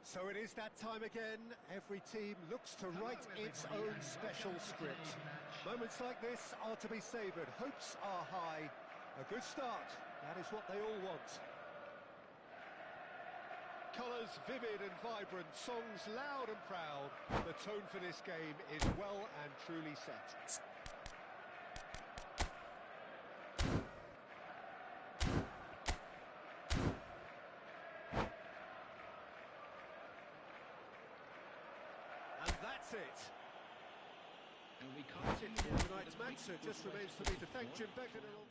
So it is that time again. Every team looks to write its own special script. Moments like this are to be savoured. Hopes are high. A good start. That is what they all want. Colours vivid and vibrant, songs loud and proud. The tone for this game is well and truly set. And that's it. And we can't That's it for tonight's match, so it just remains for me to thank Jim Beckett and all.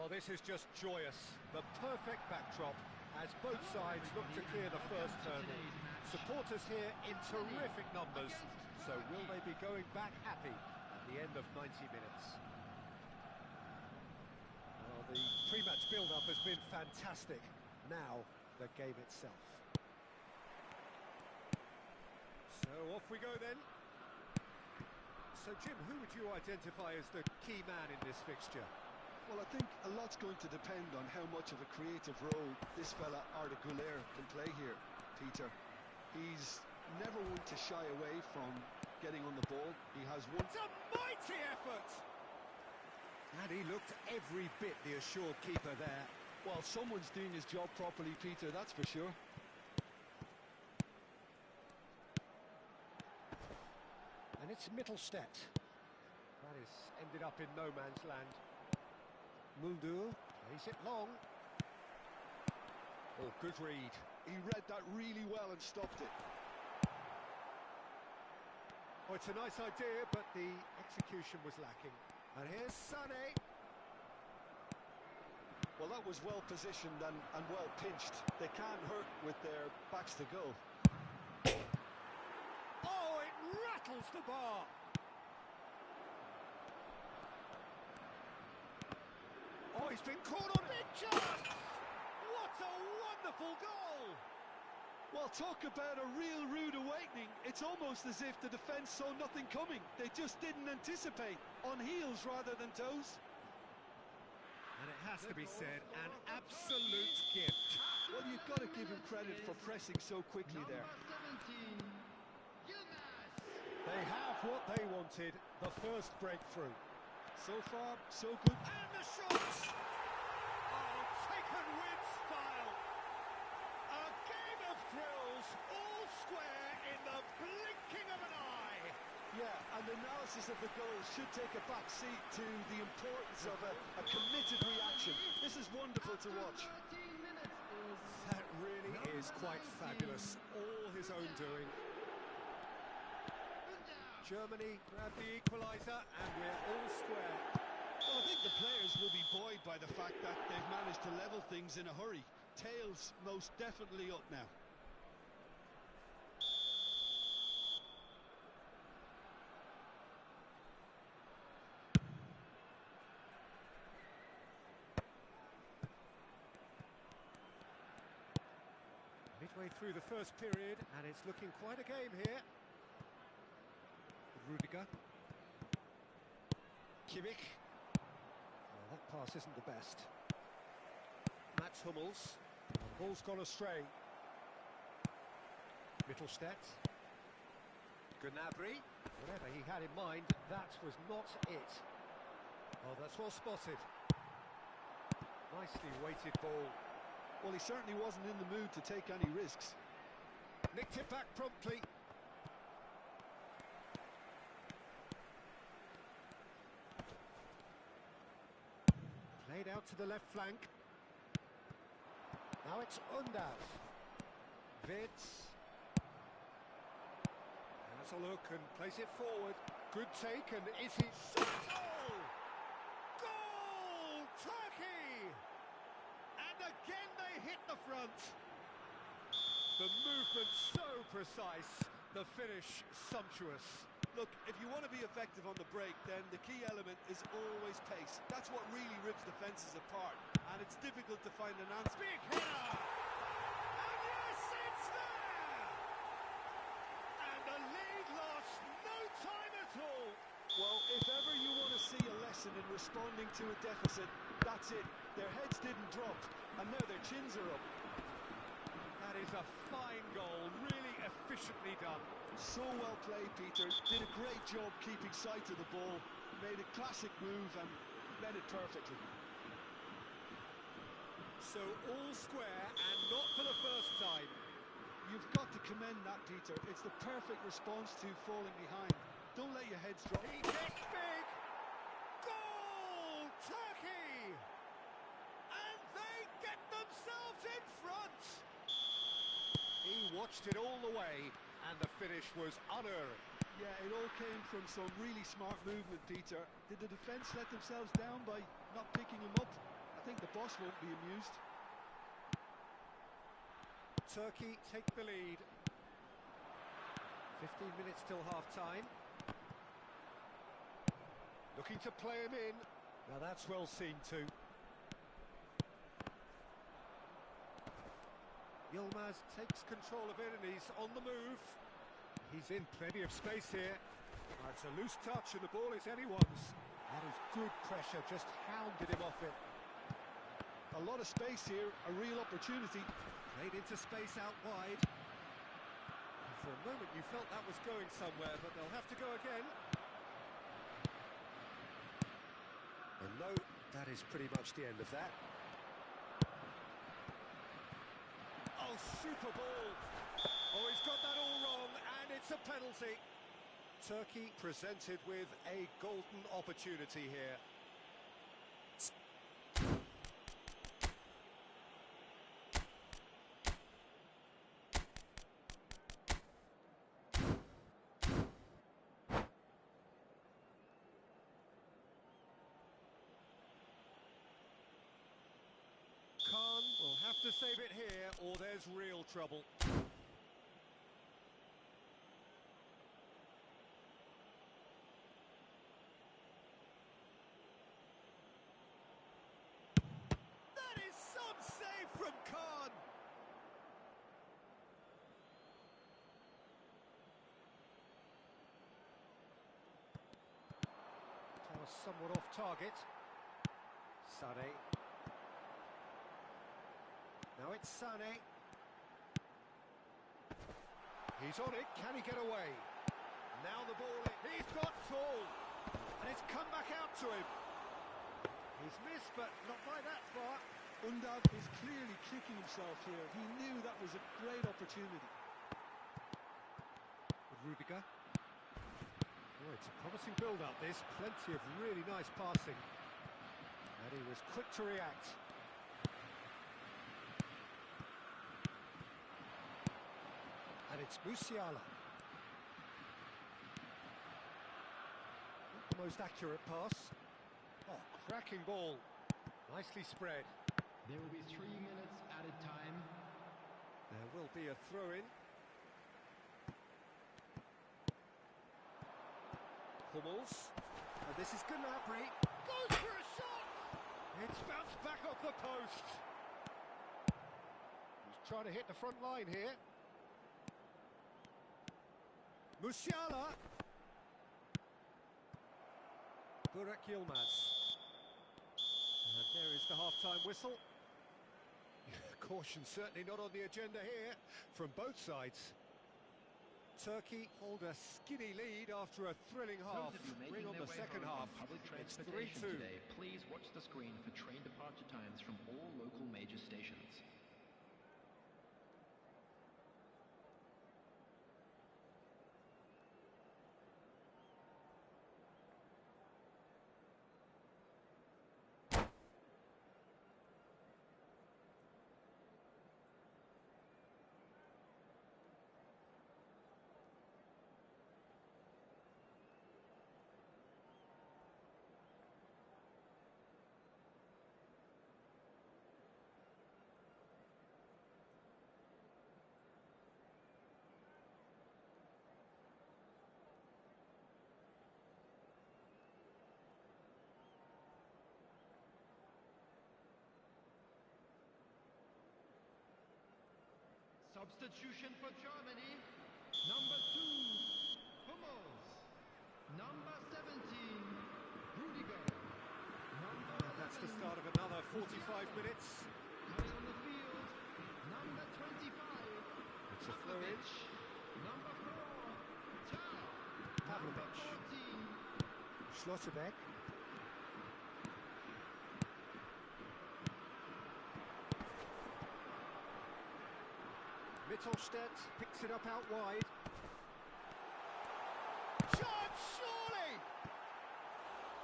Well, this is just joyous. The perfect backdrop as both sides look to clear the first hurdle. Supporters here in terrific numbers. So will they be going back happy at the end of 90 minutes? Well, the pre-match build-up has been fantastic. Now, the game itself. So off we go then. So Jim, who would you identify as the key man in this fixture? Well, I think a lot's going to depend on how much of a creative role this fella Arda Güler can play here, Peter. He's never one to shy away from getting on the ball. He has one... It's a mighty effort! And he looked every bit the assured keeper there. Well, someone's doing his job properly, Peter, that's for sure. And it's Mittelstedt. That is ended up in no man's land. Mulder plays it long. Oh, good read. He read that really well and stopped it. Oh, it's a nice idea, but the execution was lacking. And here's Sané. Well, that was well positioned and well pinched. They can't hurt with their backs to goal. Oh, it rattles the bar. Oh, he's been caught on big chance. What a wonderful goal. Well, talk about a real rude awakening. It's almost as if the defence saw nothing coming. They just didn't anticipate. On heels rather than toes. And it has to be said, an absolute gift. Well, you've got to give him credit for pressing so quickly there. They have what they wanted, the first breakthrough. So far, so good. And the shots! Oh, taken with style. A game of thrills, all square in the blinking of an eye. Yeah, and analysis of the goal should take a back seat to the importance of a committed reaction. This is wonderful to watch. That really is quite fabulous. All his own doing. Germany grab the equaliser and we're all square. Well, I think the players will be buoyed by the fact that they've managed to level things in a hurry. Tails most definitely up now. Midway through the first period and it's looking quite a game here. Rudiger. Kimmich. Well, that pass isn't the best. Mats Hummels. The ball's gone astray. Mittelstedt. Gnabry. Whatever he had in mind, that was not it. Oh, that's well spotted. Nicely weighted ball. Well, he certainly wasn't in the mood to take any risks. Nicked it back promptly. Played out to the left flank. Now it's Undav. Vitz. Has a look and plays it forward. Good take, and is he... Goal! Goal! Turkey! And again they hit the front. The movement so precise, the finish sumptuous. Look, if you want to be effective on the break, then the key element is always pace. That's what really rips defences apart, and it's difficult to find an answer. Big header! And yes, it's there! And the lead lost no time at all. Well, if ever you want to see a lesson in responding to a deficit, that's it. Their heads didn't drop, and now their chins are up. That is a fine goal, really efficiently done. So well played, Peter. Did a great job keeping sight of the ball. Made a classic move and read it perfectly. So all square and not for the first time. You've got to commend that, Peter. It's the perfect response to falling behind. Don't let your heads drop. He gets big. Goal, Turkey! And they get themselves in front. He watched it all the way, and the finish was unerring. Yeah, it all came from some really smart movement, Peter. Did the defence let themselves down by not picking him up? I think the boss won't be amused. Turkey take the lead. 15 minutes till half-time. Looking to play him in. Now that's well seen too. Yilmaz takes control of it and he's on the move. He's in plenty of space here. It's a loose touch and the ball is anyone's. That is good pressure, just hounded him off it. A lot of space here, a real opportunity. Played into space out wide. And for a moment you felt that was going somewhere, but they'll have to go again. And no, that is pretty much the end of that. Oh, super ball. Oh, he's got that all wrong, and it's a penalty. Turkey presented with a golden opportunity here. Khan will have to save it here, or there's real trouble. That is some save from Khan! Toss somewhat off target. Sané. Now it's Sané. He's on it, can he get away? Now the ball, he's got tall. And it's come back out to him. He's missed, but not by that far. Undav is clearly kicking himself here. He knew that was a great opportunity. With Rudiger. Oh, it's a promising build-up, this. Plenty of really nice passing. And he was quick to react. And it's Musiala. Not the most accurate pass. Oh, cracking ball. Nicely spread. There will be 3 minutes added time. There will be a throw-in. Hummels. And this is Gnabry. Goes for a shot! It's bounced back off the post. He's trying to hit the front line here. Musiala. Burak Yilmaz. And there is the half-time whistle. Caution certainly not on the agenda here from both sides. Turkey hold a skinny lead after a thrilling half. Bring on the second half. It's 3-2. Today, please watch the screen for train departure times from all local major stations. Substitution for Germany. Number 2, Hummels. Number 17, Rudiger. That's the start of another 45 minutes. Coming on the field, number 25. It's a throw-in. Number 4, Tau. Pavlovic. 14. Schlotterbeck. Mittelstadt picks it up out wide. Shot, surely!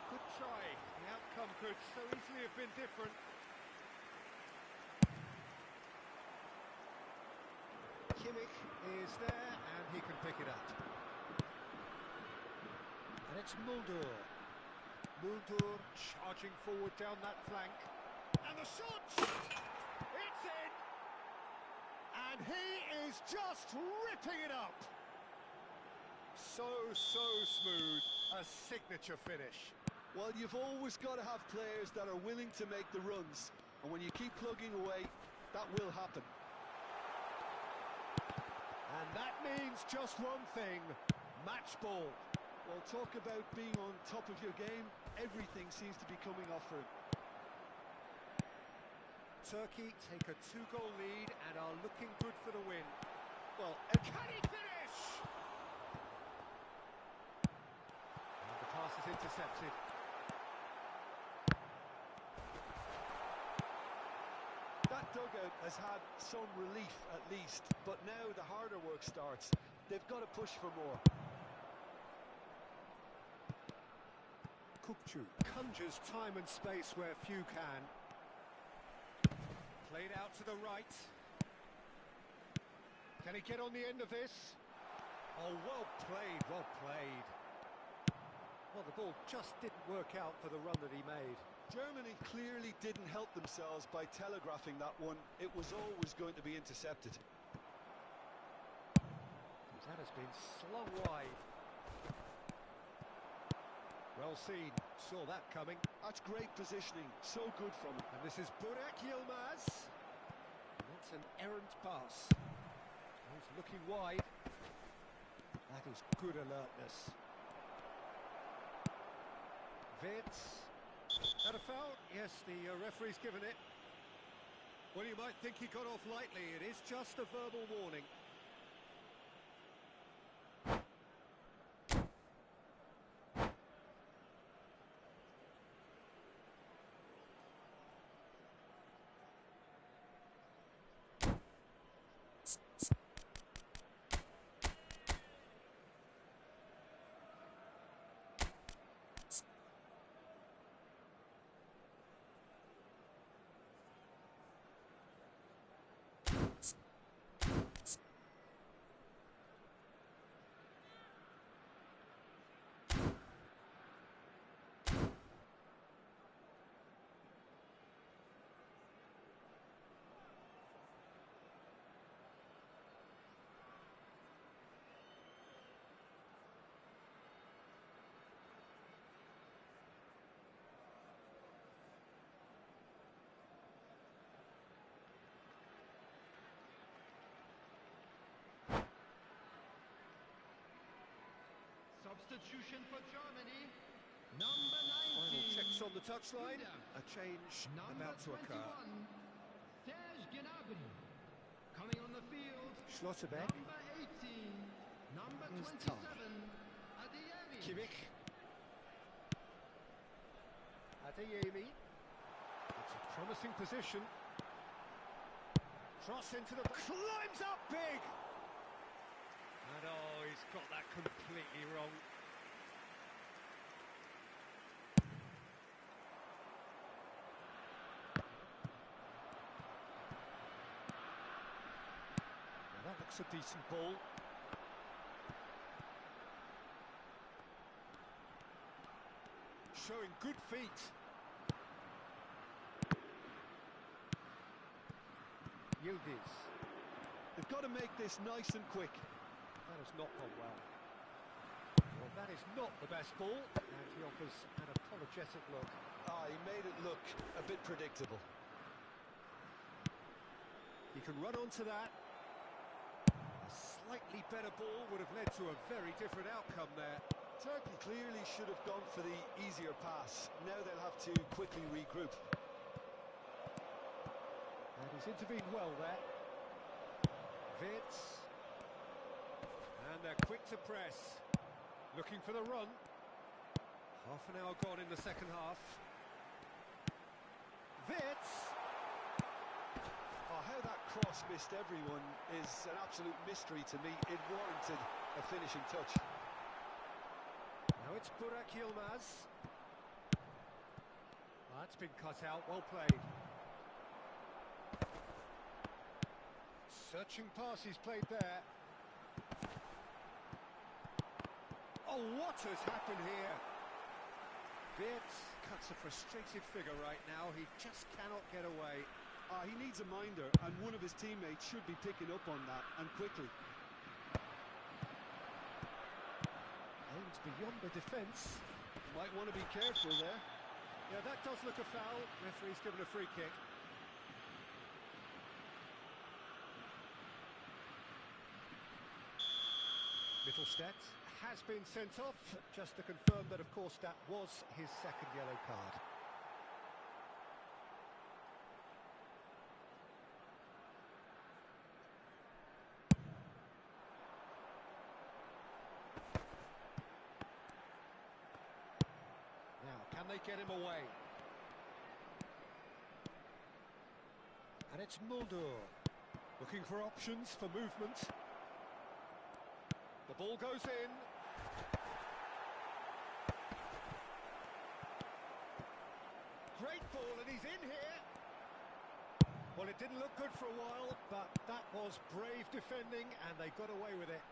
Good try. The outcome could so easily have been different. Kimmich is there and he can pick it up. And it's Mulder. Mulder charging forward down that flank. And the shot! It's in! And he is just ripping it up. So smooth. A signature finish. Well, you've always got to have players that are willing to make the runs. And when you keep plugging away, that will happen. And that means just one thing. Match ball. Well, talk about being on top of your game. Everything seems to be coming off for him. Turkey take a 2-goal lead and are looking good for the win. Well, and can he finish? And the pass is intercepted. That dugout has had some relief at least, but now the harder work starts. They've got to push for more. Kukcu conjures time and space where few can. Played out to the right. Can he get on the end of this? Oh, well played, well played. Well, the ball just didn't work out for the run that he made. Germany clearly didn't help themselves by telegraphing that one. It was always going to be intercepted. That has been slung wide. Well seen, saw that coming. That's great positioning, so good from him. And this is Burak Yilmaz. And that's an errant pass. He's looking wide. That is good alertness. Vitz. That a foul? Yes, the referee's given it. Well, you might think he got off lightly. It is just a verbal warning. Substitution for Germany. Number 19. Final checks on the touchline. A change Number about to occur. 21, Serge Gnabry. Coming on the field. Schlotterbeck. Number 18. Number Here's 27. Tarr. Adeyemi. Kimmich. Adeyemi. It's a promising position. Cross into the... Climbs up big! And oh, he's got that completely wrong. Now that looks a decent ball. Showing good feet. Yildiz. They've got to make this nice and quick. That has not gone well. Well, that is not the best ball, and he offers an apologetic look. He made it look a bit predictable. He can run onto that. A slightly better ball would have led to a very different outcome there. Turkey clearly should have gone for the easier pass. Now they'll have to quickly regroup. And he's intervened well there. Vitz. And they're quick to press. Looking for the run. Half an hour gone in the second half. Vitz. Oh, how that cross missed everyone is an absolute mystery to me. It warranted a finishing touch. Now it's Burak Yilmaz. That's been cut out, well played. Searching pass he's played there. Oh, what has happened here? Vitz cuts a frustrated figure right now. He just cannot get away. He needs a minder, and one of his teammates should be picking up on that, and quickly. beyond the defence. Might want to be careful there. Yeah, that does look a foul. Referee's given a free kick. Mittelstadt has been sent off, just to confirm that, of course, that was his second yellow card. Now, can they get him away? And it's Mulder, looking for options for movement. The ball goes in. Great ball, and he's in here. Well, it didn't look good for a while, but that was brave defending, and they got away with it.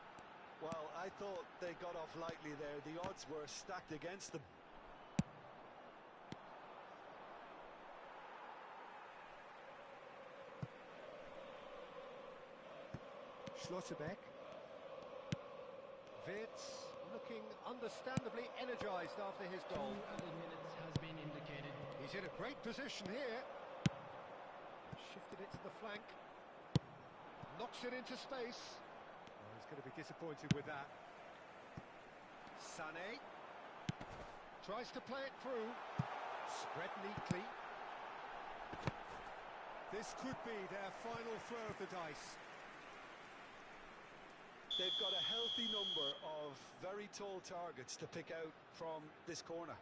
Well, I thought they got off lightly there. The odds were stacked against them. Schlotterbeck. Wirtz looking understandably energised after his 2 goal. added minutes has been indicated. He's in a great position here. Shifted it to the flank. Knocks it into space. Oh, he's going to be disappointed with that. Sané. Tries to play it through. Spread neatly. This could be their final throw of the dice. They've got a healthy number of very tall targets to pick out from this corner.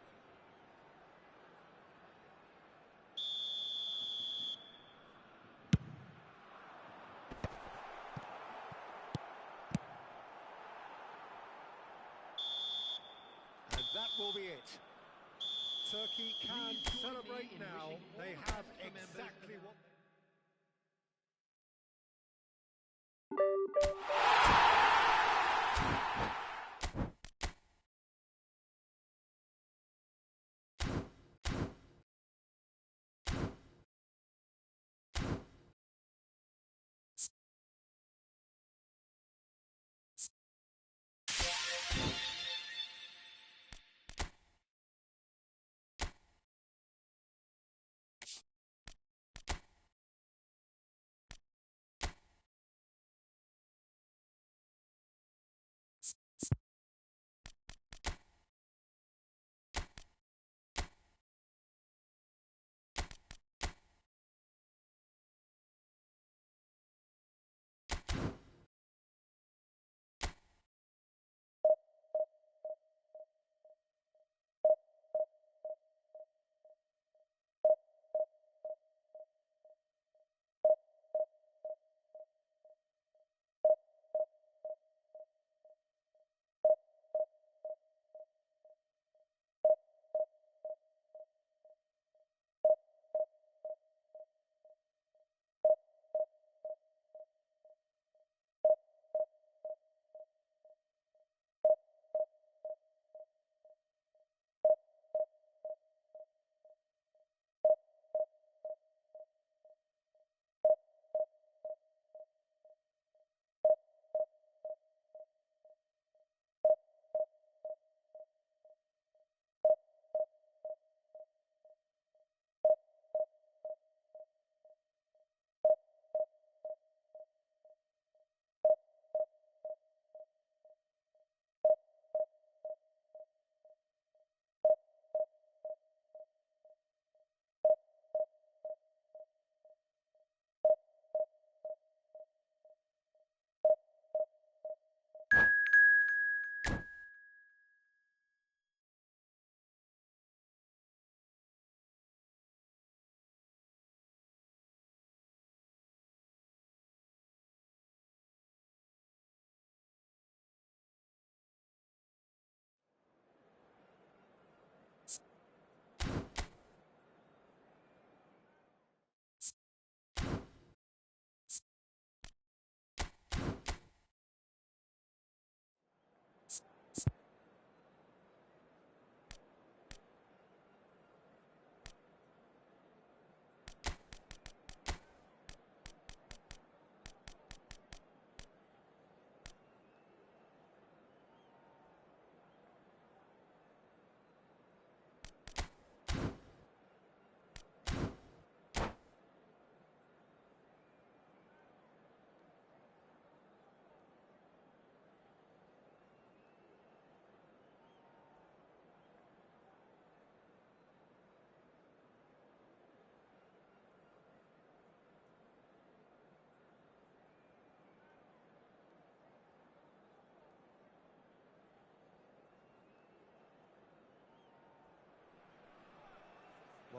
And that will be it. Turkey can Please join celebrate me in now. wishing all They the have best for members of exactly the- what...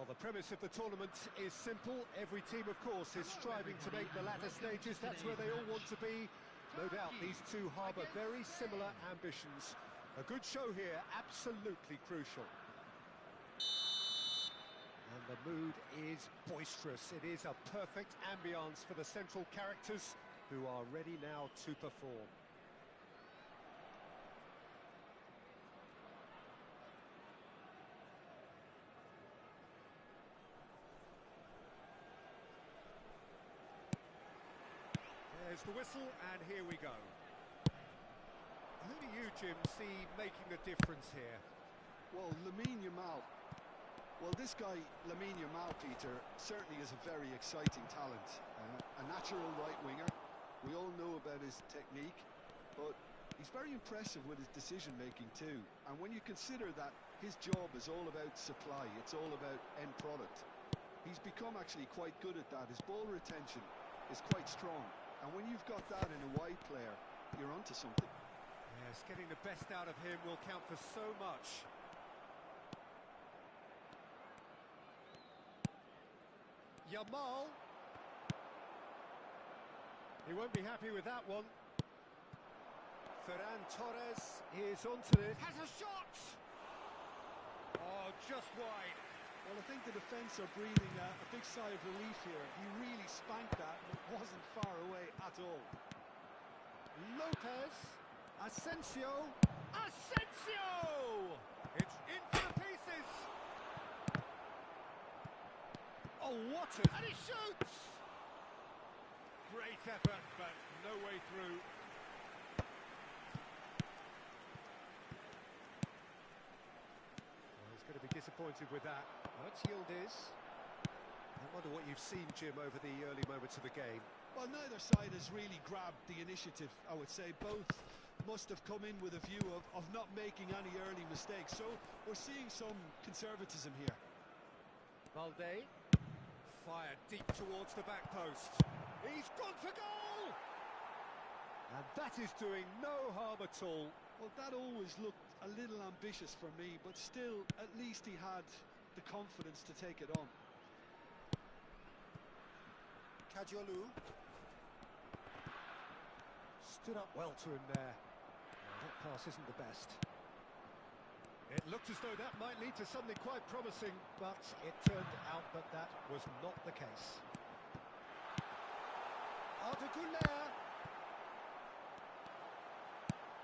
Well, the premise of the tournament is simple. Every team, of course, is striving to make the latter stages. That's where they all want to be. No doubt these two harbour very similar ambitions. A good show here, absolutely crucial. And the mood is boisterous. It is a perfect ambience for the central characters who are ready now to perform. There's the whistle, and here we go. Who do you, Jim, see making the difference here? Well, Lamine Yamal. Well, this guy, Lamine Yamal, Peter, certainly is a very exciting talent. A natural right winger. We all know about his technique, but he's very impressive with his decision-making too. And when you consider that his job is all about supply, it's all about end product, he's become actually quite good at that. His ball retention is quite strong. And when you've got that in a wide player, you're onto something. Yes, getting the best out of him will count for so much. Yamal. He won't be happy with that one. Ferran Torres is onto it. Has a shot! Oh, just wide. Well, I think the defence are breathing a big sigh of relief here. He really spanked that, and it wasn't far away at all. Lopez. Asensio. Asensio! It's in for the pieces. Oh, what a... And he shoots! Great effort, but no way through. Well, he's going to be disappointed with that. But Yildiz. I wonder what you've seen, Jim, over the early moments of the game. Well, neither side has really grabbed the initiative, I would say. Both must have come in with a view of not making any early mistakes. So we're seeing some conservatism here. Valde. Fired deep towards the back post. He's gone for goal! And that is doing no harm at all. Well, that always looked a little ambitious for me, but still, at least he had the confidence to take it on. Kajolu. Stood up well to him there. That pass isn't the best. It looked as though that might lead to something quite promising, but it turned out that that was not the case. Arda Güler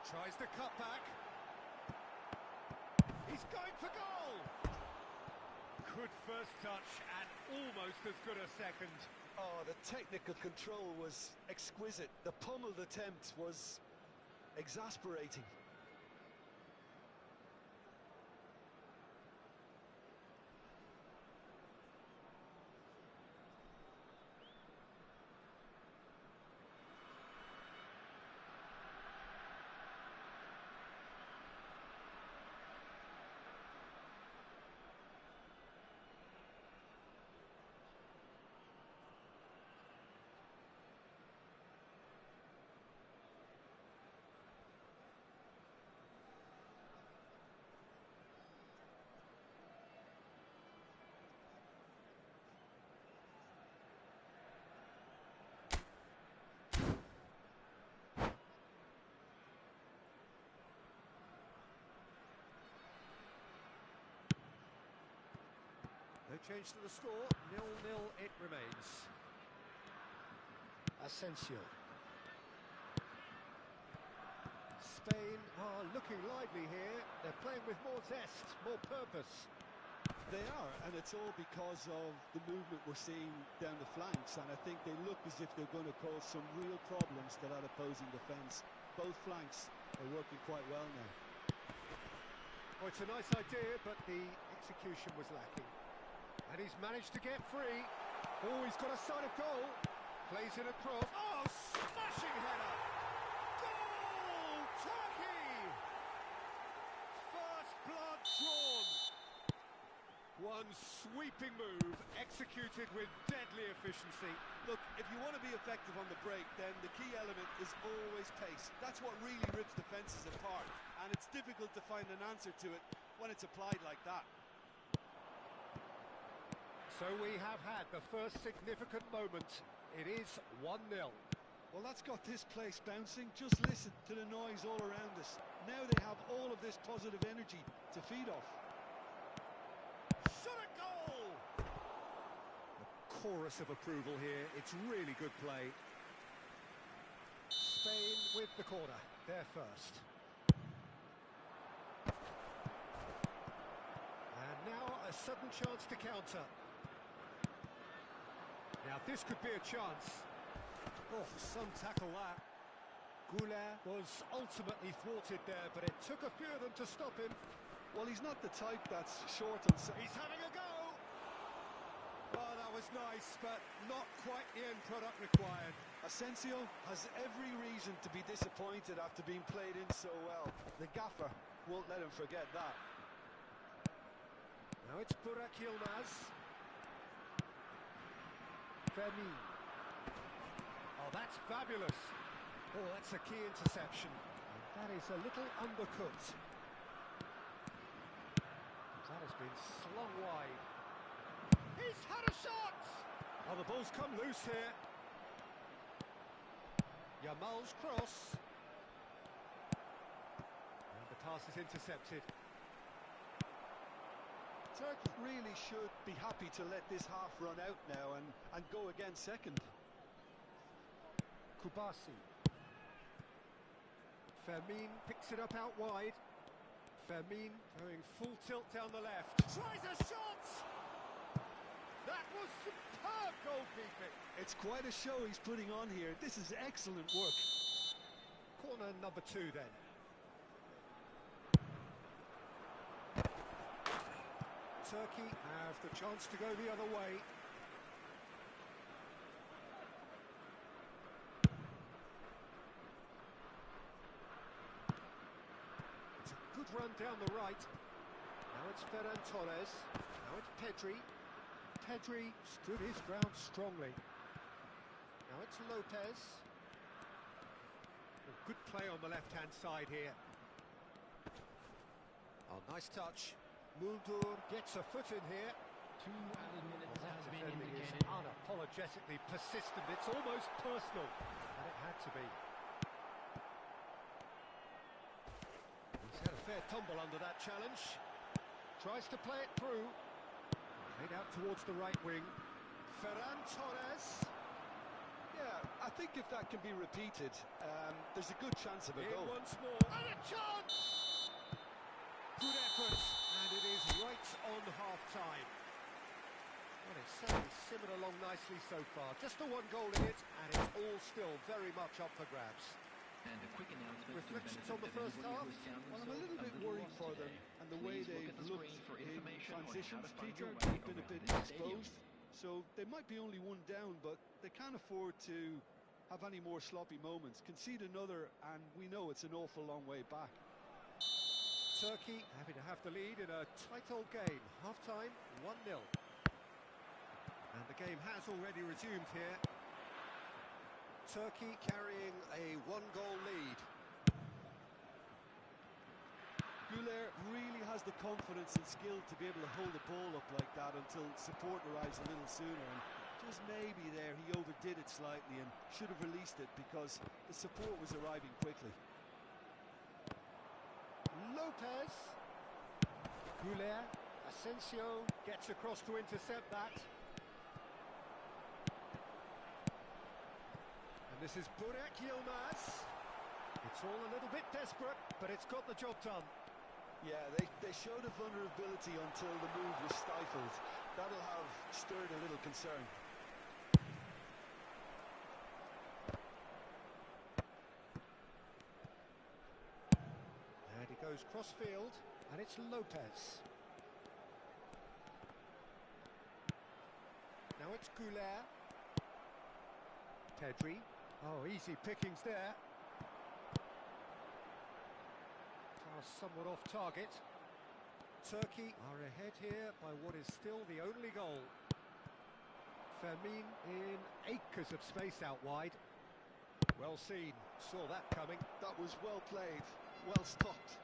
tries the cutback. He's going for goal! Good first touch and almost as good a second. Oh, the technical control was exquisite. The pummeled attempt was exasperating. No change to the score, 0-0 it remains. Asensio. Spain are looking lively here. They're playing with more zest, more purpose. They are, and it's all because of the movement we're seeing down the flanks, and I think they look as if they're going to cause some real problems to that opposing defence. Both flanks are working quite well now. Oh, it's a nice idea, but the execution was lacking. And he's managed to get free. Oh, he's got a sight of goal. Plays it across. Oh, smashing header! Goal! Turkey! First blood drawn. One sweeping move, executed with deadly efficiency. Look, if you want to be effective on the break, then the key element is always pace. That's what really rips defences apart. And it's difficult to find an answer to it when it's applied like that. So we have had the first significant moment. It is 1-0. Well, that's got this place bouncing. Just listen to the noise all around us. Now they have all of this positive energy to feed off. Shot at goal! A chorus of approval here. It's really good play. Spain with the corner. They're first. And now a sudden chance to counter. Now this could be a chance. Oh, some tackle that. Goulet was ultimately thwarted there, but it took a few of them to stop him. Well, he's not the type that's short on... He's having a go! Oh, that was nice, but not quite the end product required. Asensio has every reason to be disappointed after being played in so well. The gaffer won't let him forget that. Now it's Burak Yilmaz. Femi. Oh, that's fabulous. Oh, that's a key interception. And that is a little undercooked. That has been slung wide. He's had a shot! Oh, the ball's come loose here. Yamal's cross. And the pass is intercepted. Turkey really should be happy to let this half run out now and go again second. Kubasi. Fermin picks it up out wide. Fermin going full tilt down the left. Tries a shot! That was superb goalkeeping. It's quite a show he's putting on here. This is excellent work. Corner number 2 then. Turkey have the chance to go the other way. It's a good run down the right. Now it's Ferran Torres. Now it's Pedri. Pedri stood his ground strongly. Now it's Lopez. Oh, good play on the left-hand side here. Oh, nice touch. Muldur gets a foot in here. 2 added minutes has been Defending is indicated. unapologetically persistent. It's almost personal, and it had to be. He's had a fair tumble under that challenge. Tries to play it through. Played out towards the right wing. Ferran Torres. Yeah, I think if that can be repeated, there's a good chance of a In goal. once more. And a chance! Good effort, and it is right on half-time. Well, it's certainly simmered along nicely so far. Just the 1 goal in it, and it's all still very much up for grabs. And a quick announcement. Reflections to on the benefit first everybody half? who has found Well, I'm a little bit themselves worried lost for them today. and the way Please look they've at the looked screen for in information on how transitions. to find Peter, your way they've been a around bit this stadium. exposed, so they might be only 1 down, but they can't afford to have any more sloppy moments. Concede another, and we know it's an awful long way back. Turkey having to have the lead in a tight old game. Half-time, 1-0. And the game has already resumed here. Turkey carrying a 1-goal lead. Goulet really has the confidence and skill to be able to hold the ball up like that until support arrives a little sooner. And just maybe there he overdid it slightly and should have released it because the support was arriving quickly. Lopez. Goulet. Asensio gets across to intercept that. And this is Burak Yilmaz. It's all a little bit desperate, but it's got the job done. Yeah, they showed a vulnerability until the move was stifled. That'll have stirred a little concern. And he goes cross-field, and it's Lopez. Now it's Goulet. Pedri. Oh, easy pickings there. Pass somewhat off target. Turkey are ahead here by what is still the only goal. Fermin in acres of space out wide. Well seen, saw that coming. That was well played, well stopped.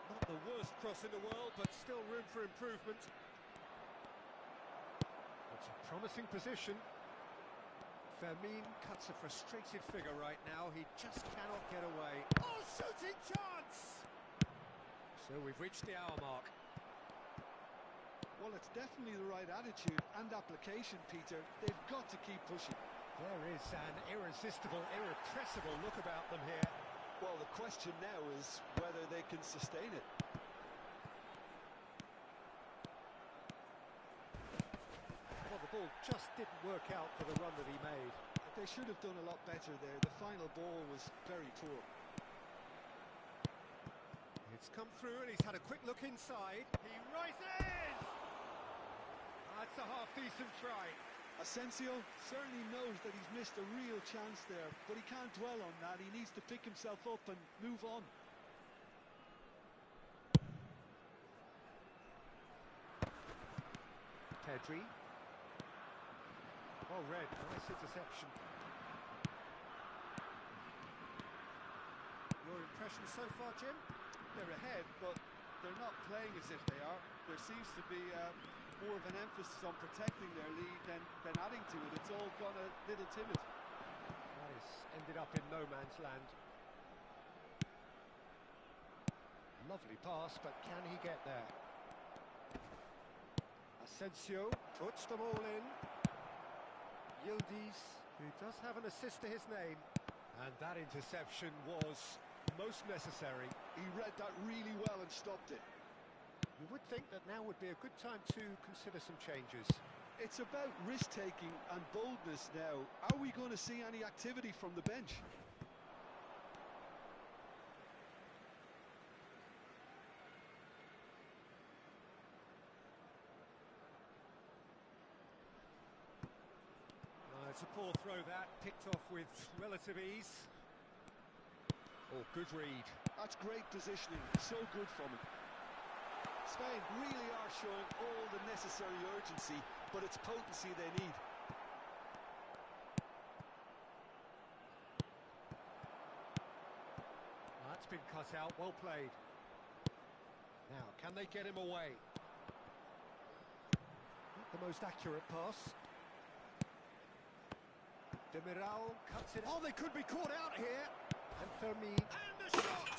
Not the worst cross in the world, but still room for improvement. Promising position. Fermin cuts a frustrated figure right now. He just cannot get away. Oh, shooting chance! So we've reached the hour mark. Well, it's definitely the right attitude and application, Peter. They've got to keep pushing. There is an irresistible, irrepressible look about them here. Well, the question now is whether they can sustain it. Well, the ball just didn't work out for the run that he made. They should have done a lot better there. The final ball was very poor. It's come through and he's had a quick look inside. He rises! That's a half-decent try. Asensio certainly knows that he's missed a real chance there, but he can't dwell on that. He needs to pick himself up and move on. Pedri. Oh, red. Nice interception. Your impression so far, Jim? They're ahead, but they're not playing as if they are. There seems to be more of an emphasis on protecting their lead than adding to it. It's all gone a little timid. Nice. Ended up in no man's land. Lovely pass, but can he get there? Asensio puts them all in. Yildiz, who does have an assist to his name. And that interception was most necessary. He read that really well and stopped it. You would think that now would be a good time to consider some changes. It's about risk-taking and boldness now. Are we going to see any activity from the bench? It's a poor throw that, picked off with relative ease. Oh, good read. That's great positioning, so good from him. Spain really are showing all the necessary urgency, but it's potency they need. That's been cut out, well played. Now, can they get him away? Not the most accurate pass. Demiral cuts it. Oh, they could be caught out here. And Fermin. And the shot!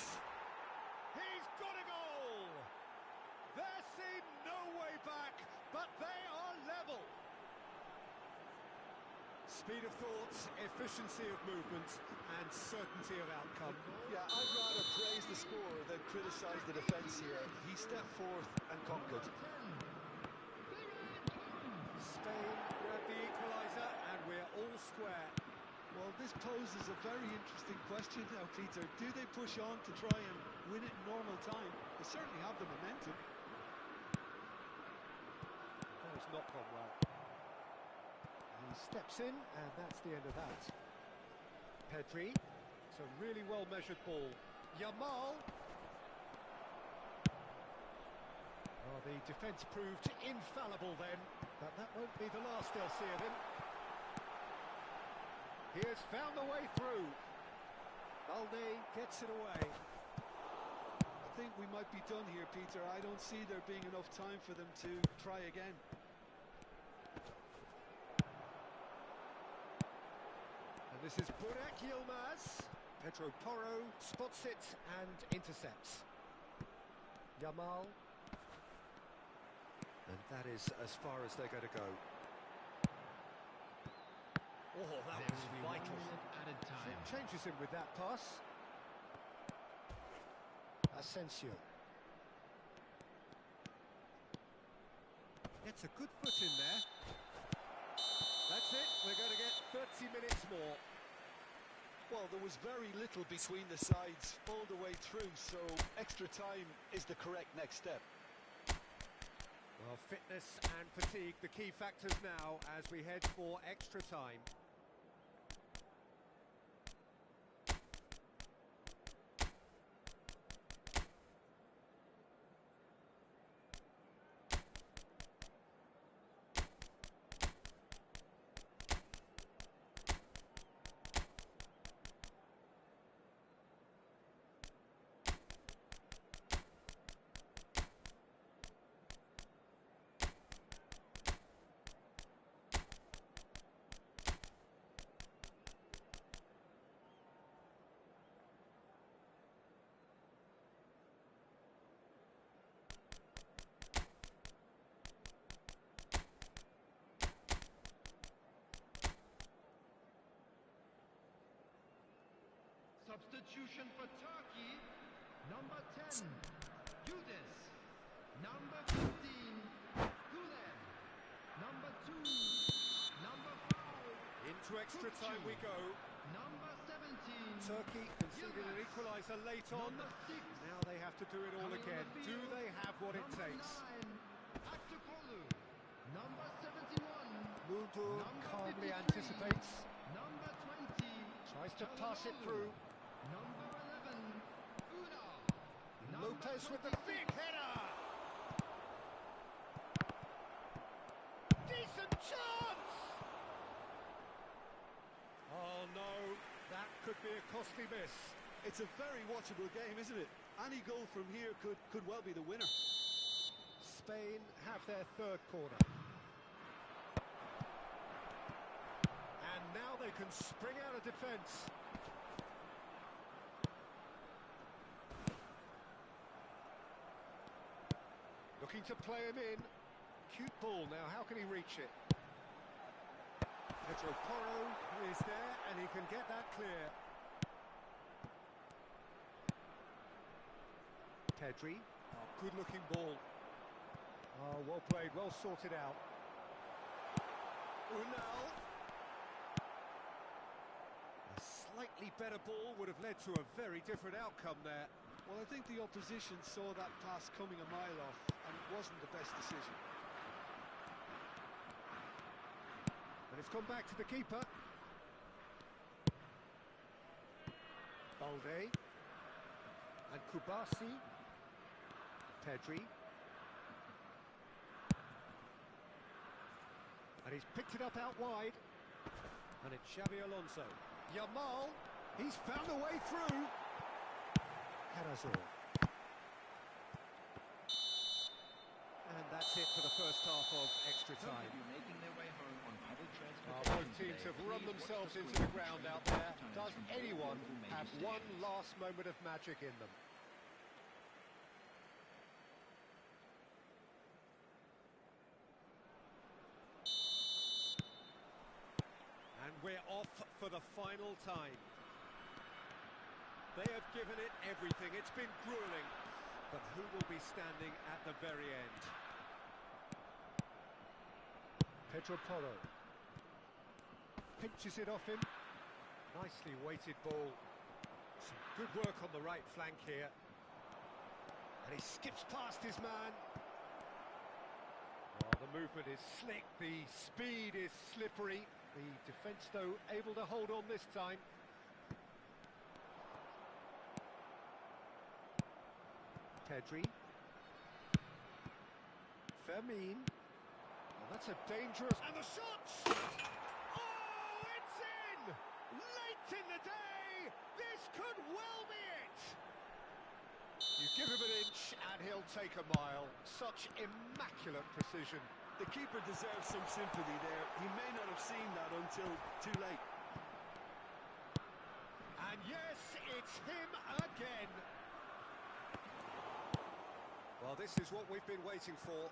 He's got a goal! There seemed no way back, but they are level. Speed of thought, efficiency of movement, and certainty of outcome. Yeah, I'd rather praise the scorer than criticise the defence here. He stepped forth and conquered. Spain grabbed the equaliser, and we're all square. Well, this poses a very interesting question now, Peter. Do they push on to try and win it in normal time? They certainly have the momentum. That has not gone well. He steps in, and that's the end of that. Pedri. It's a really well-measured ball. Yamal. Oh, the defence proved infallible then, but that won't be the last they'll see of him. He has found a way through. Balde gets it away. I think we might be done here, Peter. I don't see there being enough time for them to try again. And this is Burak Yilmaz. Pedro Porro spots it and intercepts. Yamal. And that is as far as they're going to go. Oh, that There was will be 1 vital. minute added time. Changes him with that pass. Asensio. Gets a good foot in there. That's it, we're going to get 30 minutes more. Well, there was very little between the sides all the way through, so extra time is the correct next step. Well, fitness and fatigue, the key factors now as we head for extra time. Substitution for Turkey. Number 10, Yudis. Number 15, Gulen. Number 2, number 5. Into extra time we go. Number 17. Turkey conceded an equaliser late on. Number 6. Now they have to do it all again. Do they have what it takes? Number 71. Muldur Number calmly 53. anticipates. Number 20. Tries to pass it through. Number 11. Una. Lopez with the big header. Decent chance! Oh no, that could be a costly miss. It's a very watchable game, isn't it? Any goal from here could well be the winner. Spain have their third corner. And now they can spring out of defence. Looking to play him in. Cute ball now, how can he reach it? Pedro Porro is there and he can get that clear. Pedri, good looking ball. Oh, well played, well sorted out. Unal. A slightly better ball would have led to a very different outcome there. Well, I think the opposition saw that pass coming a mile off, and it wasn't the best decision. And it's gone back to the keeper. Balde. And Kubasi. Pedri. And he's picked it up out wide. And it's Xabi Alonso. Yamal. He's found a way through. Carazor. And that's it for the first half of extra time. Making their way home on public Both teams have run themselves into the ground out there. Does anyone have one last moment of magic in them? And we're off for the final time. They have given it everything. It's been grueling. But who will be standing at the very end? Pedro Porro. Pinches it off him. Nicely weighted ball. Some good work on the right flank here. And he skips past his man. Oh, the movement is slick. The speed is slippery. The defence, though, able to hold on this time. Pedri. Fermin. Oh, that's a dangerous... And the shot! Oh, it's in! Late in the day! This could well be it! You give him an inch and he'll take a mile. Such immaculate precision. The keeper deserves some sympathy there. He may not have seen that until too late. And yes, it's him again. Well, this is what we've been waiting for.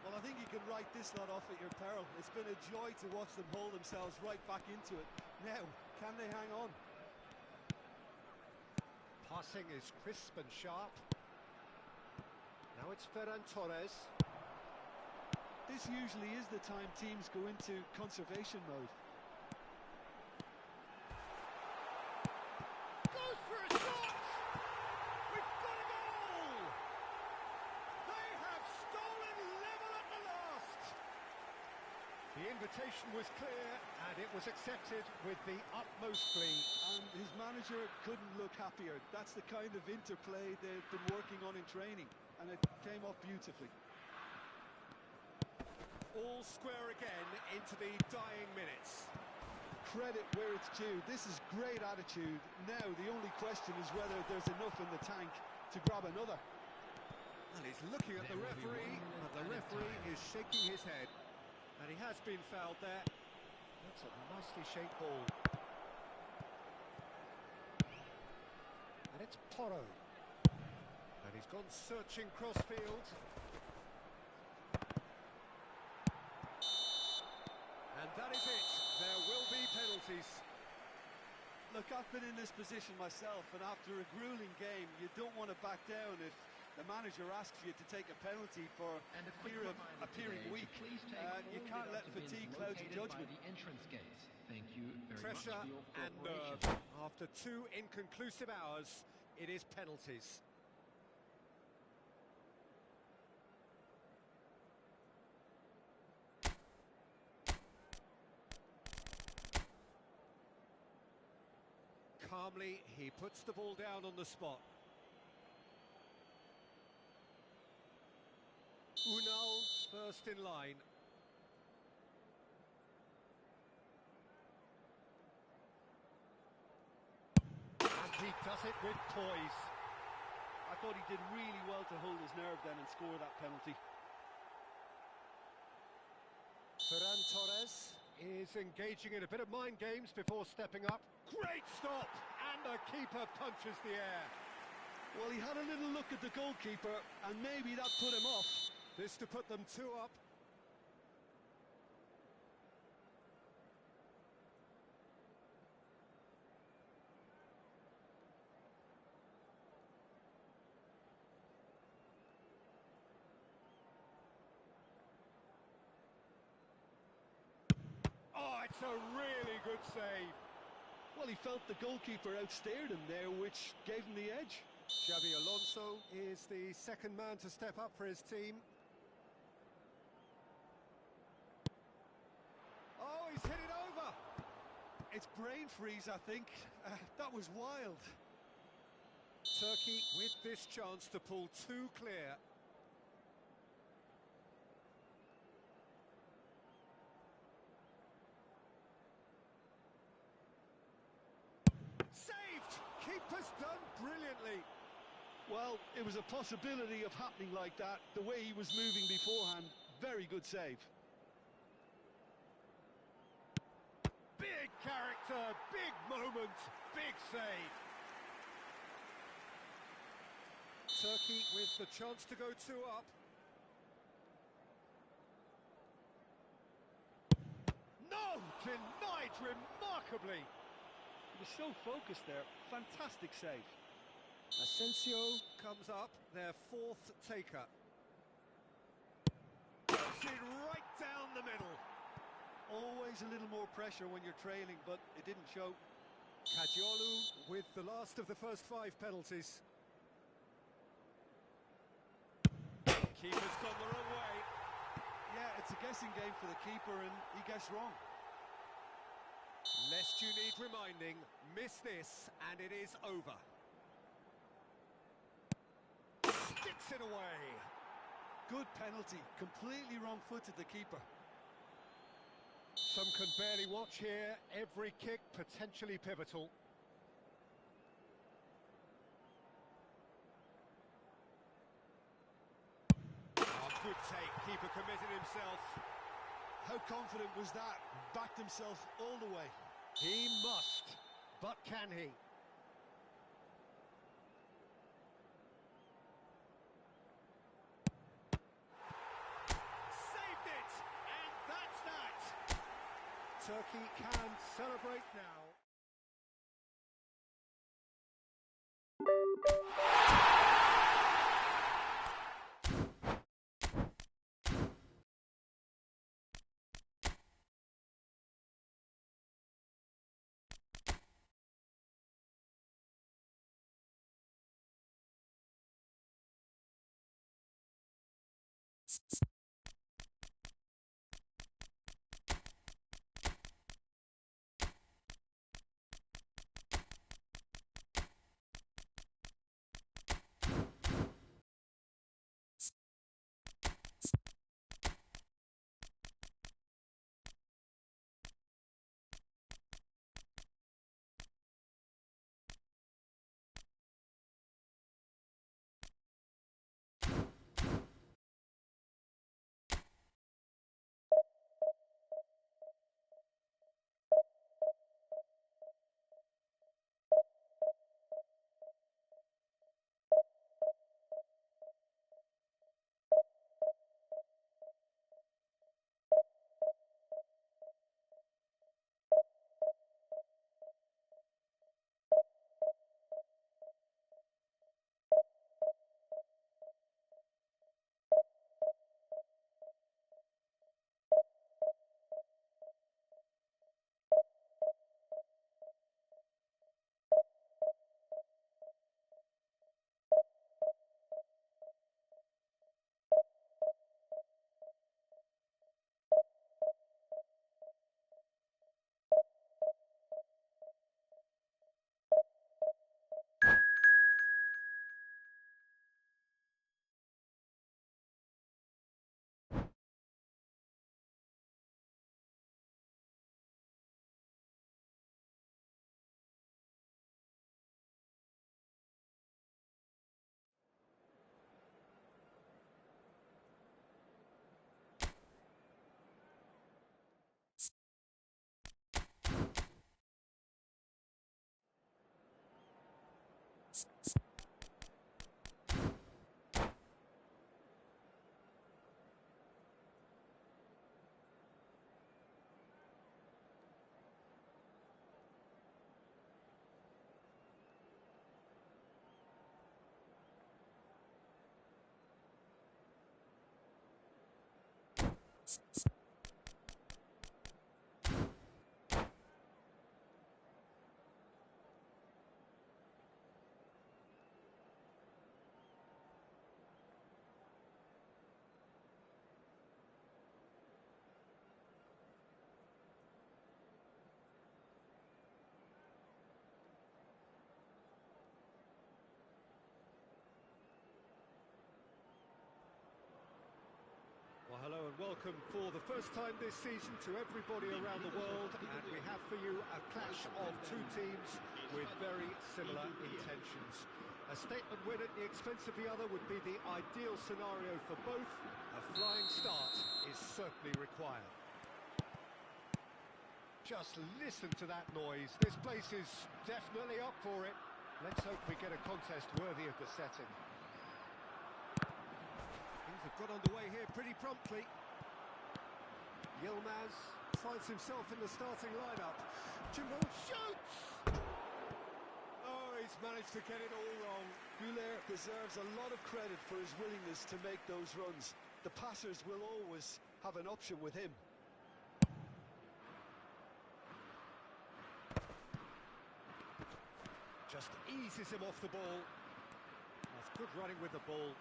Well, I think you can write this lot off at your peril. It's been a joy to watch them hold themselves right back into it. Now, can they hang on? Passing is crisp and sharp. Now it's Ferran Torres. This usually is the time teams go into conservation mode. Goes for a shot! We've got a goal! They have stolen level at the last! The invitation was clear and it was accepted with the utmost glee. And his manager couldn't look happier. That's the kind of interplay they've been working on in training, and it came off beautifully. All square again into the dying minutes. Credit where it's due. This is great attitude. Now the only question is whether there's enough in the tank to grab another. And he's looking at the referee, but the referee is shaking his head. And he has been fouled there. That's a nicely shaped ball. And it's Porro. And he's gone searching crossfield. And that is it. There will be penalties. Look, I've been in this position myself, and after a grueling game, you don't want to back down if the manager asks you to take a penalty for And a quick fear of reminder appearing today to weak. please take You all can't the let dustbins fatigue cloud your located by judgment. the entrance gates. Thank you very Pressure much for your and cooperation. nerve. After 2 inconclusive hours, it is penalties. Calmly, he puts the ball down on the spot. Unal first in line. And he does it with poise. I thought he did really well to hold his nerve then and score that penalty. Ferran Torres is engaging in a bit of mind games before stepping up. Great stop! And the keeper punches the air. Well, he had a little look at the goalkeeper, and maybe that put him off. This to put them 2 up. Oh, it's a really good save. Well, he felt the goalkeeper outstared him there, which gave him the edge. Xabi Alonso is the second man to step up for his team. Oh, he's hit it over. It's brain freeze, I think. That was wild. Turkey with this chance to pull 2 clear. Saved! Keeper's done brilliantly. Well, it was a possibility of happening like that, the way he was moving beforehand. Very good save. Big character, big moment, big save. Turkey with the chance to go 2 up. No! Denied remarkably. He was so focused there. Fantastic save. Asensio comes up, their 4th taker. Puts it right down the middle. Always a little more pressure when you're trailing, but it didn't show. Kajiolu with the last of the first 5 penalties. Keeper's gone the wrong way. Yeah, it's a guessing game for the keeper, and he guessed wrong. Lest you need reminding, miss this and it is over. Sticks it away. Good penalty, completely wrong-footed the keeper. Some can barely watch here, every kick potentially pivotal. Oh, good take, keeper committed himself. How confident was that? Backed himself all the way. He must, but can he? Saved it! And that's that! Turkey can celebrate now. Well, hello and welcome for the first time this season to everybody around the world, and we have for you a clash of two teams with very similar intentions. A statement win at the expense of the other would be the ideal scenario for both. A flying start is certainly required. Just listen to that noise. This place is definitely up for it. Let's hope we get a contest worthy of the setting. Things have got underway here pretty promptly. Yilmaz finds himself in the starting lineup. Jimbo shoots! Oh, he's managed to get it all wrong. Goulet deserves a lot of credit for his willingness to make those runs. The passers will always have an option with him. Just eases him off the ball. That's good running with the ball.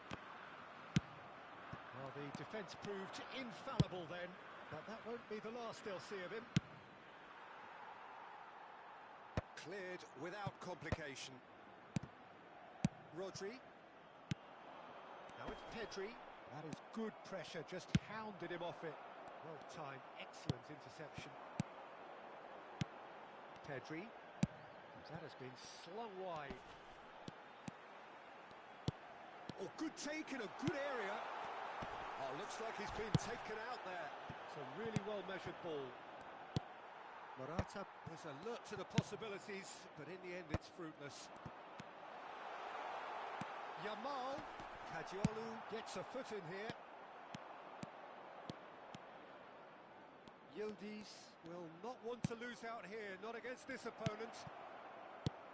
Well, the defence proved infallible then, but that won't be the last they'll see of him. Cleared without complication. Rodri. Now it's Pedri. That is good pressure, just hounded him off it. Well timed, excellent interception. Pedri. That has been slung wide. Oh, good take in a good area. Oh, looks like he's been taken out there. It's a really well-measured ball. Morata was alert to the possibilities, but in the end it's fruitless. Yamal. Kadiolu gets a foot in here. Yildiz will not want to lose out here, not against this opponent.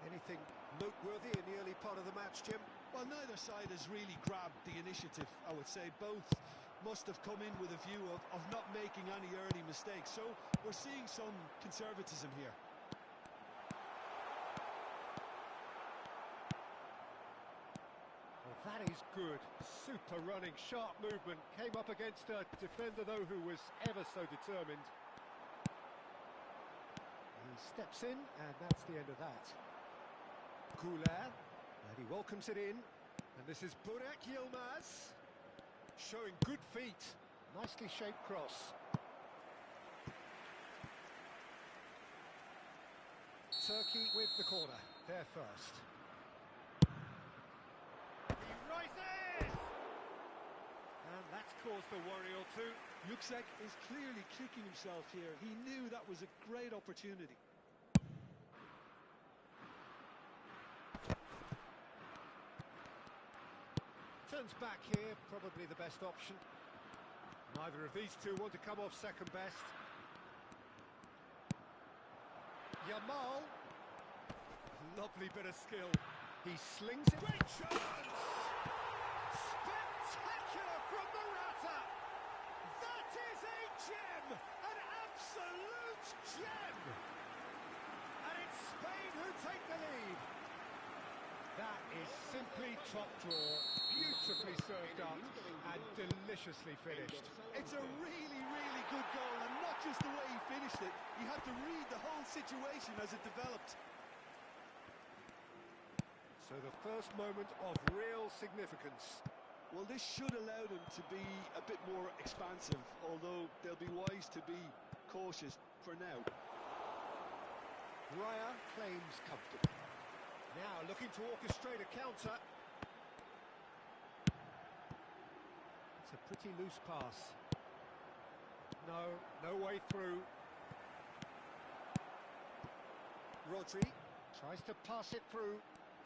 Anything noteworthy in the early part of the match, Jim? Well, neither side has really grabbed the initiative, I would say. Both must have come in with a view of not making any early mistakes. So we're seeing some conservatism here. Well, that is good. Super running, sharp movement. Came up against a defender, though, who was ever so determined. He steps in, and that's the end of that. Goulet, and he welcomes it in, and this is Burak Yilmaz, showing good feet, nicely shaped cross. Turkey with the corner, there first. He rises! And that's caused a worry or two. Yüksek is clearly kicking himself here. He knew that was a great opportunity. Turns back here, probably the best option. Neither of these two want to come off second best. Yamal. Lovely bit of skill. He slings it. Great chance! Spectacular from Morata! That is a gem! An absolute gem! And it's Spain who take the lead. That is simply top draw, beautifully served up and deliciously finished. It's a really, really good goal, and not just the way he finished it. He had to read the whole situation as it developed. So the first moment of real significance. Well, this should allow them to be a bit more expansive, although they'll be wise to be cautious for now. Raya claims comfortably. Now looking to orchestrate a counter. It's a pretty loose pass. No way through. Rodri tries to pass it through.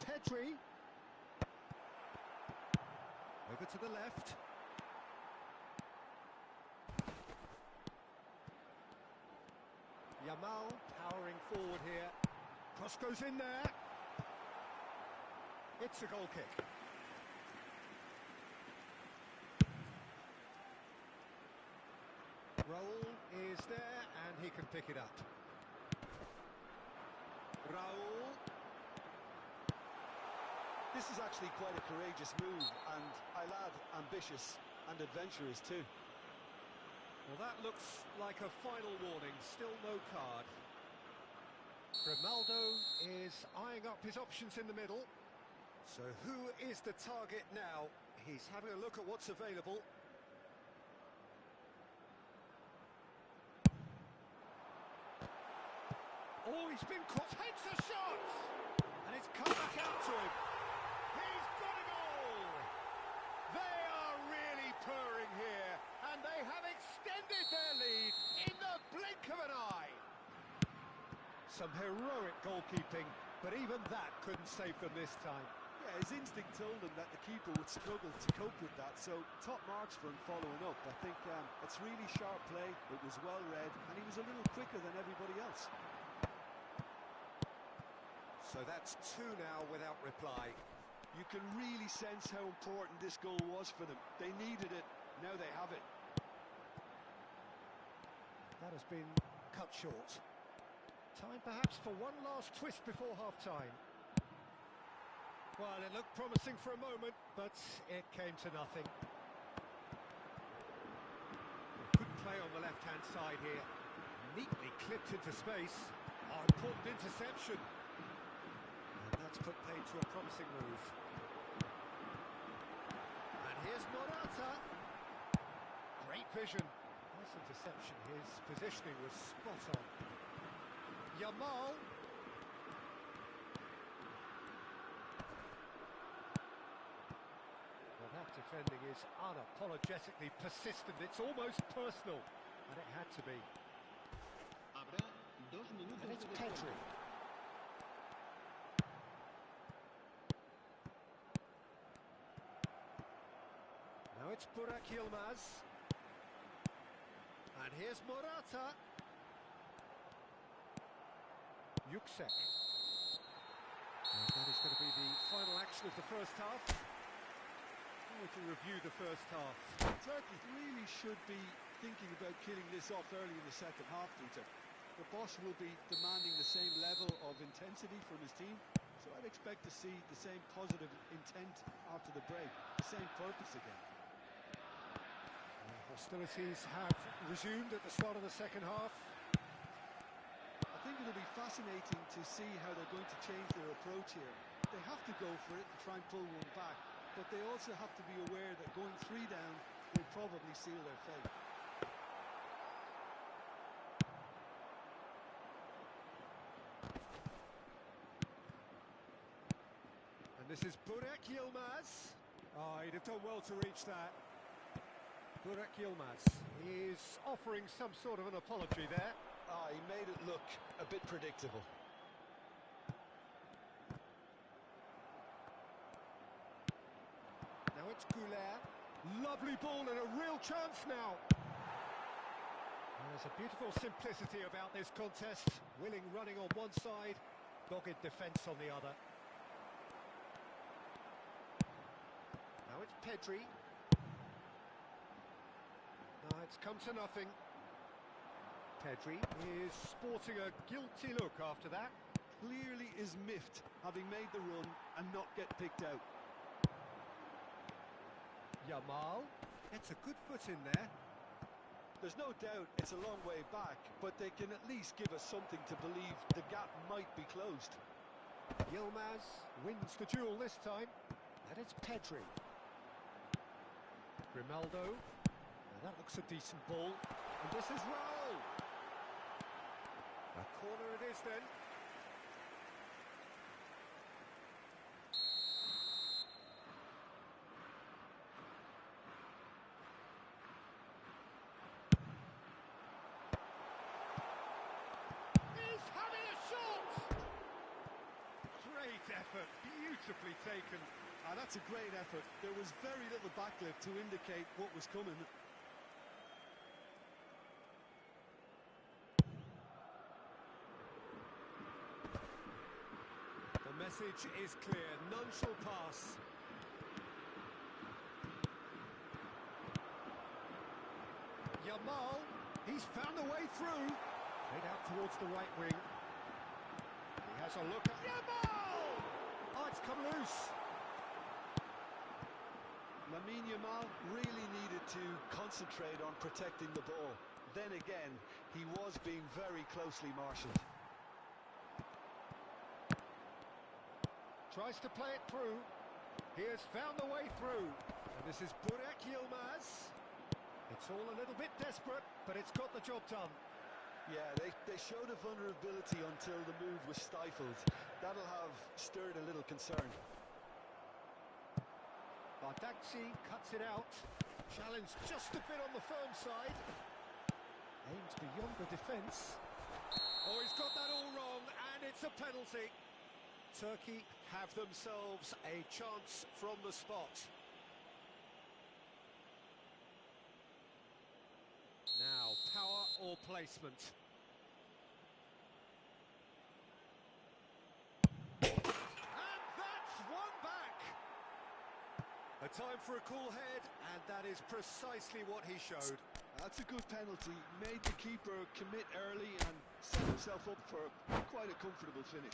Pedri. Over to the left. Yamal powering forward here. Cross goes in there. It's a goal kick. Raul is there and he can pick it up. Raul. This is actually quite a courageous move, and I'll add ambitious and adventurous too. Well, that looks like a final warning, still no card. Grimaldo is eyeing up his options in the middle. So who is the target now? He's having a look at what's available. Oh, he's been caught, takes a shot! And it's come back out to him. He's got a goal! They are really purring here, and they have extended their lead in the blink of an eye. Some heroic goalkeeping, but even that couldn't save them this time. Yeah, his instinct told him that the keeper would struggle to cope with that, so top marks for him following up. I think it's really sharp play, it was well read, and he was a little quicker than everybody else. So that's two now without reply. You can really sense how important this goal was for them. They needed it, now they have it. That has been cut short. Time perhaps for one last twist before half-time. Well, it looked promising for a moment, but it came to nothing. Good play on the left-hand side here. Neatly clipped into space. Oh, important interception. And that's put paid to a promising move. And here's Morata. Great vision. Nice interception. His positioning was spot on. Yamal. Well, that defending is unapologetically persistent. It's almost personal. And it had to be. And it's Pedri. Now it's Burak Yilmaz. And here's Morata. Yüksek. And that is going to be the final action of the first half. We can review the first half. Turkey really should be thinking about killing this off early in the second half, Peter. The boss will be demanding the same level of intensity from his team, so I'd expect to see the same positive intent after the break, the same purpose again. Hostilities have resumed at the start of the second half. I think it'll be fascinating to see how they're going to change their approach here. They have to go for it and try and pull one back, but they also have to be aware that going 3 down will probably seal their fate. And this is Burak Yilmaz. Oh, he'd have done well to reach that. Burak Yilmaz is offering some sort of an apology there. He made it look a bit predictable. Now it's Güler. Lovely ball and a real chance now. There's a beautiful simplicity about this contest. Willing running on one side, dogged defence on the other. Now it's Pedri. Now it's come to nothing. Pedri is sporting a guilty look after that. Clearly is miffed, having made the run and not get picked out. Yamal gets a good foot in there. There's no doubt it's a long way back, but they can at least give us something to believe the gap might be closed. Yilmaz wins the duel this time, and it's Pedri. Grimaldo. Now that looks a decent ball, and this is Raul. A corner it is then. He's having a shot! Great Great effort, beautifully taken. That's a great effort. There was very little backlift to indicate what was coming. The message is clear, none shall pass. Yamal, he's found a way through. Played out towards the right wing. He has a look at Yamal! Oh, it's come loose. Yamal really needed to concentrate on protecting the ball. Then again, he was being very closely marshalled. Tries to play it through. He has found a way through. And this is Burak Yilmaz. It's all a little bit desperate, but it's got the job done. Yeah, they showed a vulnerability until the move was stifled. That'll have stirred a little concern. Bardakci cuts it out. Challenge just a bit on the firm side. Aims beyond the defence. Oh, he's got that all wrong, and it's a penalty. Turkey have themselves a chance from the spot. Now, power or placement. And that's one back. A time for a cool head, and that is precisely what he showed. That's a good penalty. Made the keeper commit early and set himself up for quite a comfortable finish.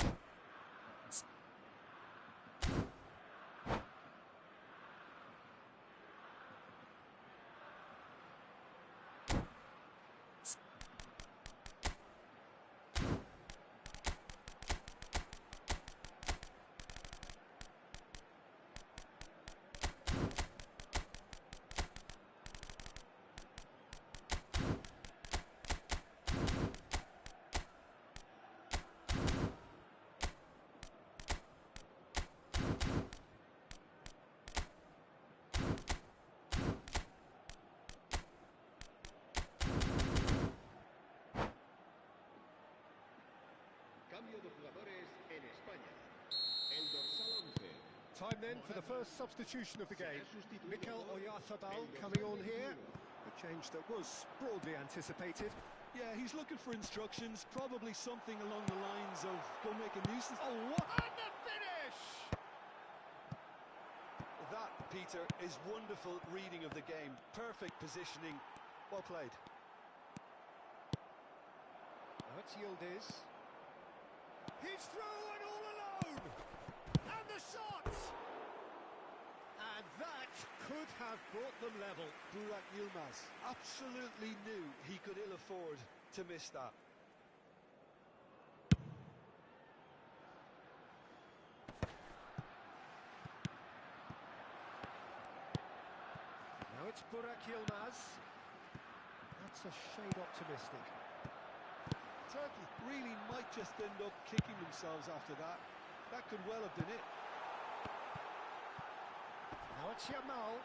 Cambio de jugadores en España. El dorsal 11. Time then for the first substitution of the game. Mikel Oyarzabal coming on here. A change that was broadly anticipated. Yeah, he's looking for instructions, probably something along the lines of go make a nuisance. Oh, what? And the finish! That, Peter, is wonderful reading of the game. Perfect positioning. Well played. Now it's Yildiz. He's through and all alone! And the shot! And that could have brought them level. Burak Yilmaz absolutely knew he could ill afford to miss that. Now it's Burak Yilmaz. That's a shade optimistic. Turkey really might just end up kicking themselves after that. That could well have been it. Now it's Yamal.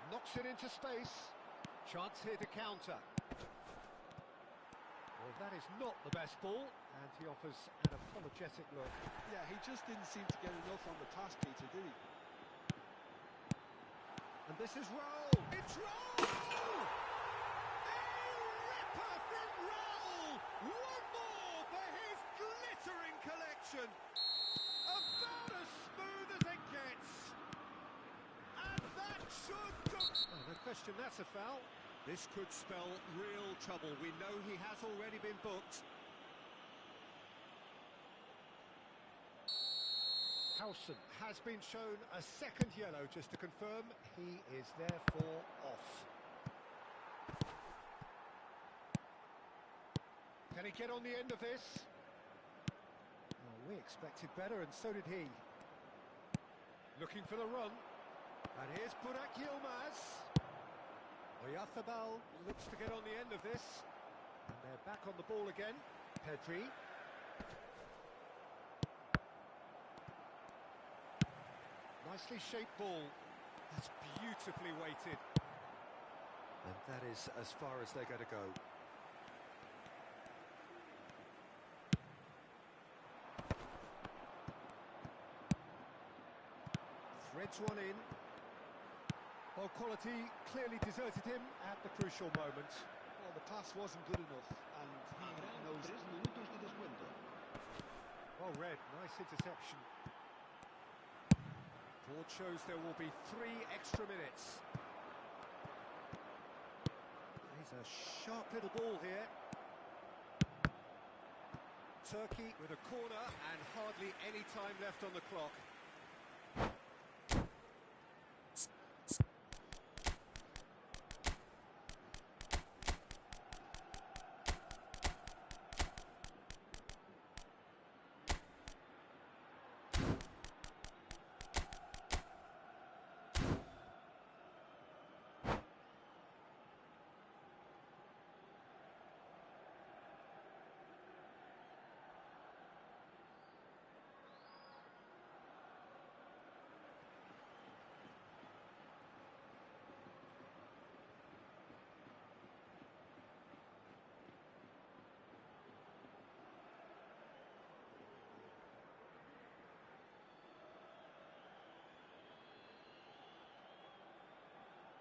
Knocks it into space. Chance here to counter. Well, that is not the best ball, and he offers an apologetic look. Yeah, he just didn't seem to get enough on the pass, Peter, did he? And this is Raul. It's Raul! One more for his glittering collection. About as smooth as it gets. And that should... Oh, no question, that's a foul. This could spell real trouble. We know he has already been booked. Howson has been shown a second yellow, just to confirm he is therefore off. Can he get on the end of this? Well, we expected better, and so did he. Looking for the run. And here's Burak Yilmaz. Oyarzabal looks to get on the end of this. And they're back on the ball again. Pedri. Nicely shaped ball. That's beautifully weighted. And that is as far as they're going to go. Threads one in. Ball quality clearly deserted him at the crucial moment. Well, the pass wasn't good enough, and he knows... 3 minutos de descuento. Well read, nice interception. Board shows there will be 3 extra minutes. He's a sharp little ball here. Turkey with a corner and hardly any time left on the clock.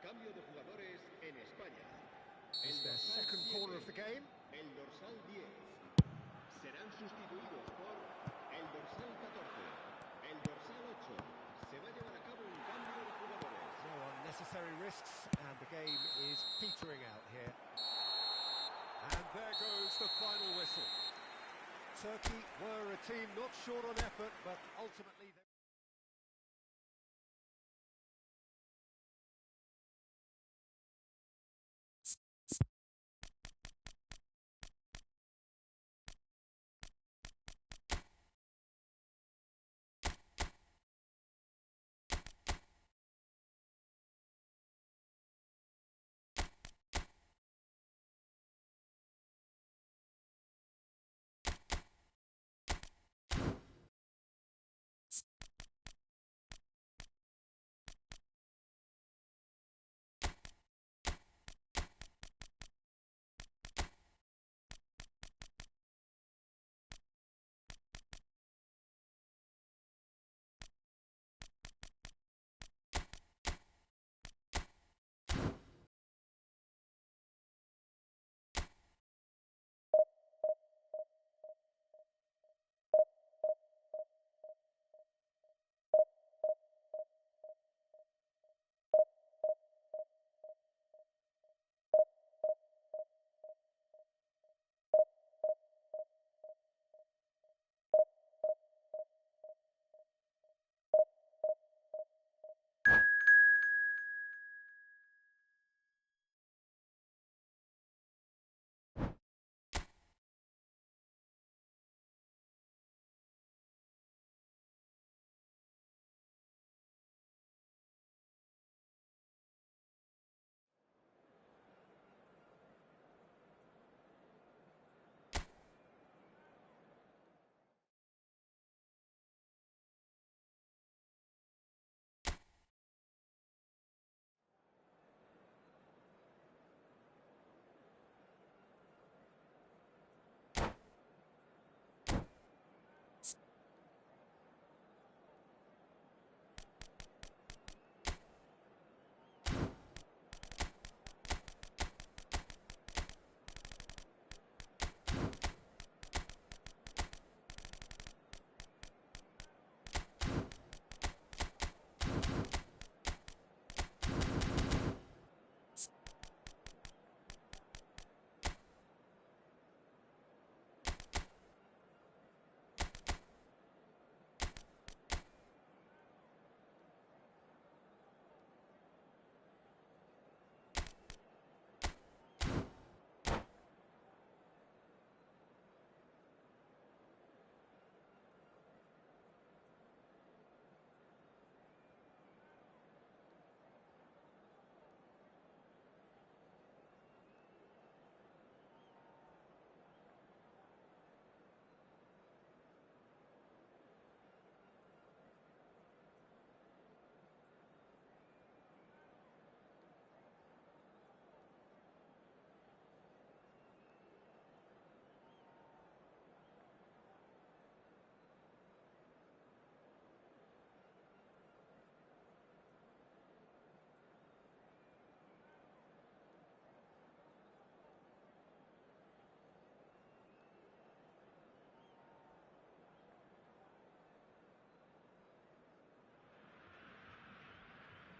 Cambio de jugadores en España. It's their second corner of the game. El dorsal 10. Serán sustituidos por el dorsal 14. El dorsal 8. Se va a llevar a cabo un cambio de jugadores. No unnecessary risks, and the game is petering out here. And there goes the final whistle. Turkey were a team not short on effort, but ultimately...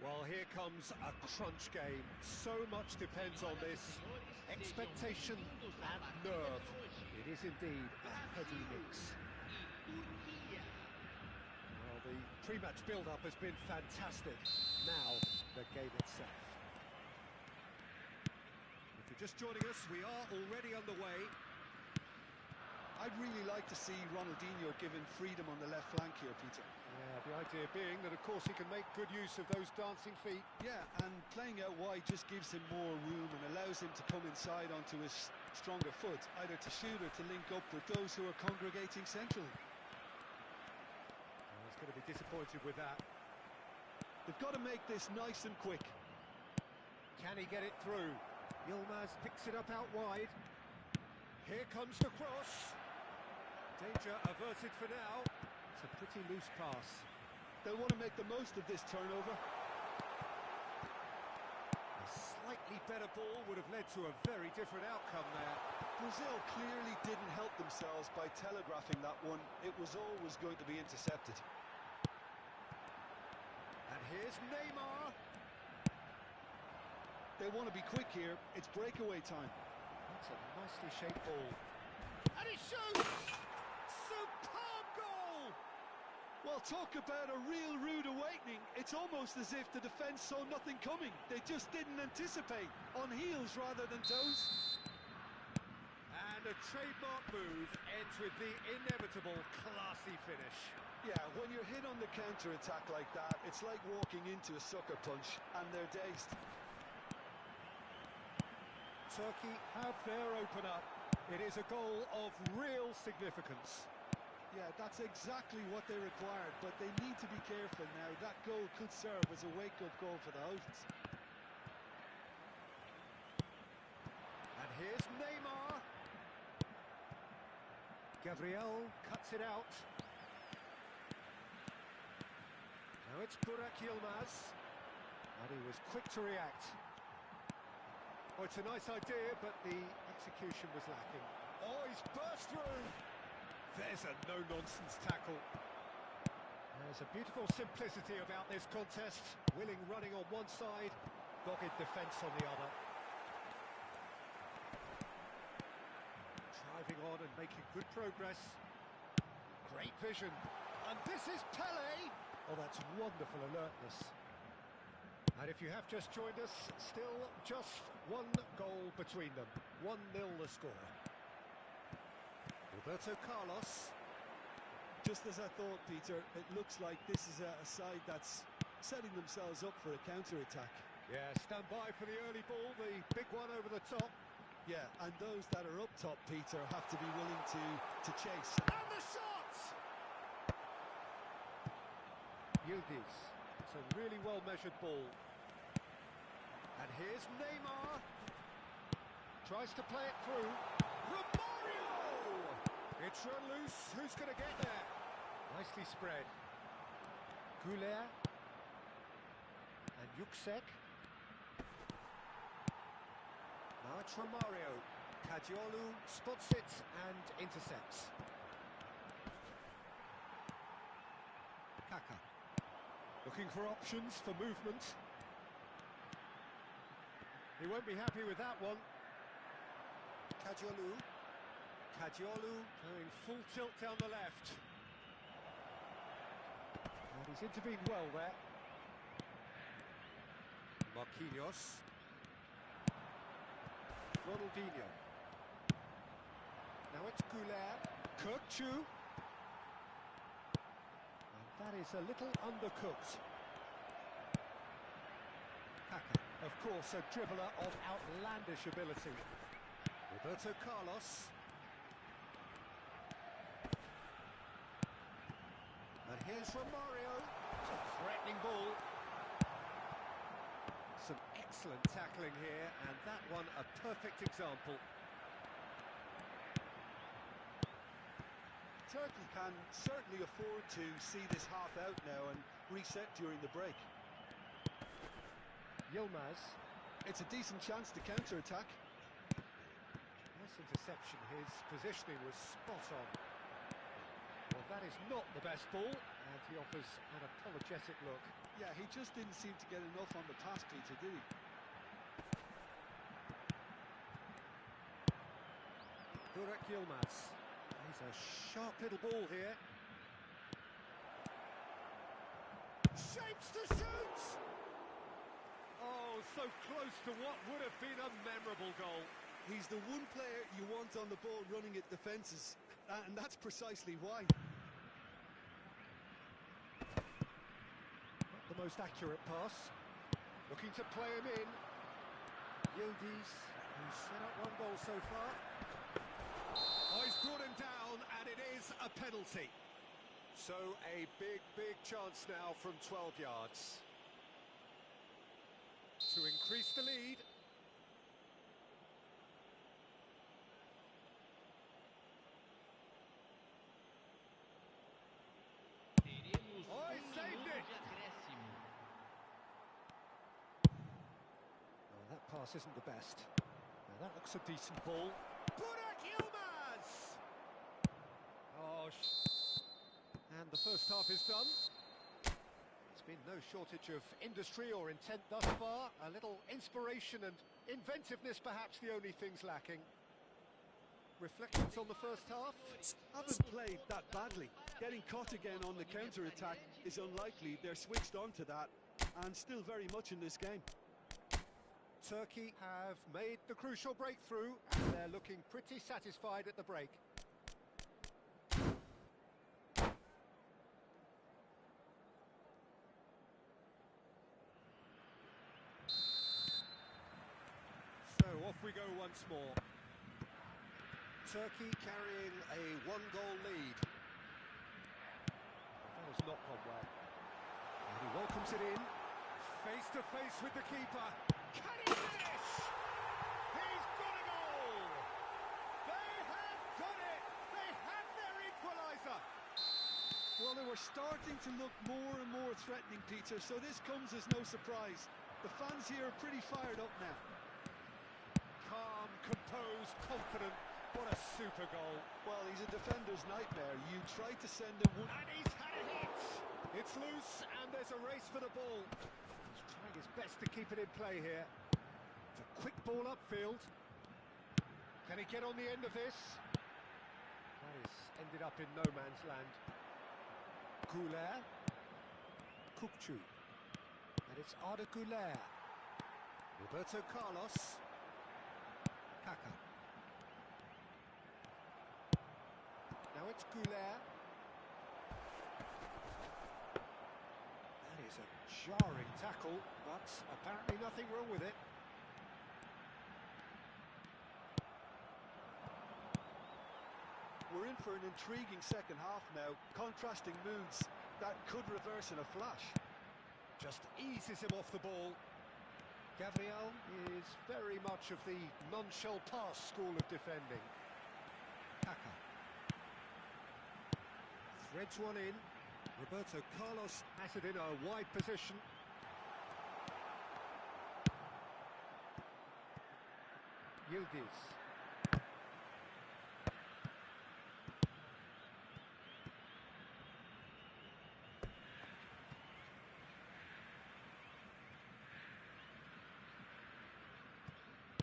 Well, here comes a crunch game. So much depends on this. Expectation and nerve. It is indeed a heady mix. Well, the pre-match build-up has been fantastic. Now, the game itself. If you're just joining us, we are already underway. I'd really like to see Ronaldinho given freedom on the left flank here, Peter. Yeah, the idea being that, of course, he can make good use of those dancing feet. Yeah, and playing out wide just gives him more room and allows him to come inside onto his stronger foot, either to shoot or to link up with those who are congregating centrally. Well, he's going to be disappointed with that. They've got to make this nice and quick. Can he get it through? Yilmaz picks it up out wide. Here comes the cross. Danger averted for now. It's a pretty loose pass. They'll want to make the most of this turnover. A slightly better ball would have led to a very different outcome there. Brazil clearly didn't help themselves by telegraphing that one. It was always going to be intercepted. And here's Neymar. They want to be quick here. It's breakaway time. That's a nicely shaped ball. And he shoots! Superb goal! Well, talk about a real rude awakening. It's almost as if the defence saw nothing coming. They just didn't anticipate. On heels rather than toes. And a trademark move ends with the inevitable classy finish. Yeah, when you're hit on the counter-attack like that, it's like walking into a sucker punch, and they're dazed. Turkey have their opener. It is a goal of real significance. Yeah, that's exactly what they required, but they need to be careful now. That goal could serve as a wake-up goal for the hosts. And here's Neymar. Gabriel cuts it out. Now it's Burak Yilmaz. And he was quick to react. Oh, it's a nice idea, but the execution was lacking. Oh, he's burst through! There's a no-nonsense tackle. There's a beautiful simplicity about this contest. Willing running on one side, dogged defence on the other. Driving on and making good progress. Great vision. And this is Pele! Oh, that's wonderful alertness. And if you have just joined us, still just one goal between them. 1-0 the score. Roberto Carlos. Just as I thought, Peter, it looks like this is a side that's setting themselves up for a counter-attack. Yeah, stand by for the early ball, the big one over the top. Yeah, and those that are up top, Peter, have to be willing to chase. And the shots! Yildiz. It's a really well-measured ball. And here's Neymar. Tries to play it through. Romario! It's run loose. Who's going to get there? Nicely spread. Goulet. And Yuksek. Now it's Romario. Cadiolu spots it and intercepts. Kaka. Looking for options for movement. He won't be happy with that one. Cadiolu. Cadiolu going full tilt down the left. And he's intervened well there. Marquinhos. Ronaldinho. Now it's Goulet. Kirkchu. And that is a little undercooked. Kaka. Of course, a dribbler of outlandish ability. Roberto Carlos. And here's Romario. It's a threatening ball. Some excellent tackling here, and that one a perfect example. Turkey can certainly afford to see this half out now and reset during the break. Yilmaz. It's a decent chance to counter-attack. Nice interception. His positioning was spot on. Well, that is not the best ball, and He offers an apologetic look. Yeah, he just didn't seem to get enough on the pass, Peter, did he? Burak Yilmaz. He's a sharp little ball here. Shapes to shoot! Oh, so close to what would have been a memorable goal. He's the one player you want on the ball running at defences, and that's precisely why. Not the most accurate pass. Looking to play him in. Yildiz, who's set up one goal so far. Oh, he's brought him down, and it is a penalty. So a big chance now from 12 yards. To increase the lead. Oh, he saved it! Oh, that pass isn't the best. Now that looks a decent ball. Burak Yilmaz! Oh, and the first half is done. There's been no shortage of industry or intent thus far. A little inspiration and inventiveness, perhaps the only things lacking. Reflections on the first half? Haven't played that badly. Getting caught again on the counter-attack is unlikely. They're switched on to that, and still very much in this game. Turkey have made the crucial breakthrough, and they're looking pretty satisfied at the break. So off we go once more. Turkey carrying a one-goal lead. That has not gone well. And he welcomes it in. Face to face with the keeper. Can he finish? He's got a goal! They have done it! They have their equaliser! Well, they were starting to look more and more threatening, Peter, so this comes as no surprise. The fans here are pretty fired up now. Calm, composed, confident. What a super goal. Well, he's a defender's nightmare. You try to send him one... And he's had a hit! It's loose, and there's a race for the ball. He's trying his best to keep it in play here. It's a quick ball upfield. Can he get on the end of this? That has ended up in no man's land. Güler. Kukçu. And it's Arda Güler. Roberto Carlos. Kaka. Now it's Güler. That is a jarring tackle, but apparently nothing wrong with it. We're in for an intriguing second half now. Contrasting moods that could reverse in a flash. Just eases him off the ball. Gabriel is very much of the non-shell pass school of defending. Kaka. Threads one in. Roberto Carlos has it in a wide position. Yildiz.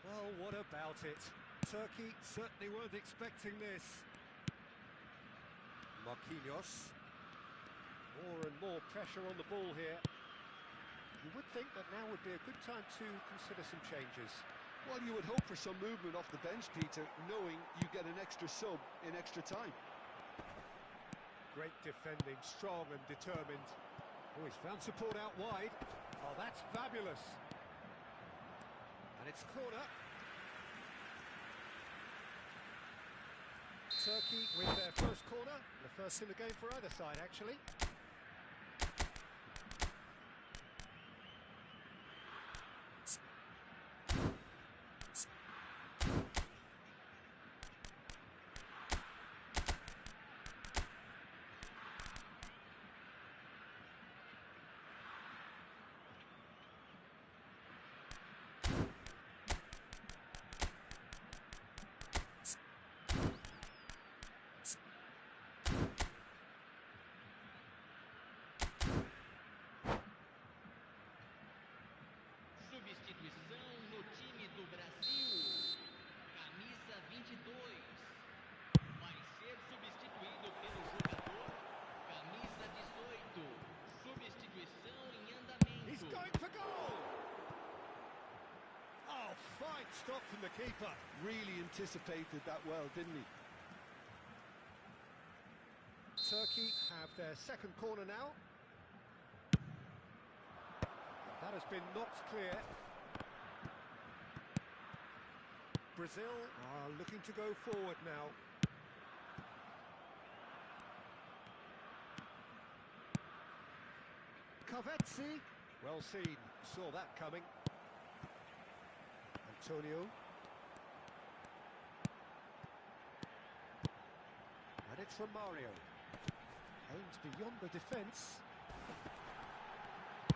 Well, what about it? Turkey certainly weren't expecting this. Marquinhos. More and more pressure on the ball here. You would think that now would be a good time to consider some changes. Well, you would hope for some movement off the bench, Peter, knowing you get an extra sub in extra time. Great defending, strong and determined. Oh, he's found support out wide. Oh, that's fabulous. And it's corner. Turkey with their first corner. The first in the game for either side, actually. for goal! Oh, fine stop from the keeper. Really anticipated that well, didn't he? Turkey have their second corner now. That has been knocked clear. Brazil are looking to go forward now. Kavetsi, well seen, saw that coming. Antonio. And it's from Mario. Aims beyond the defence.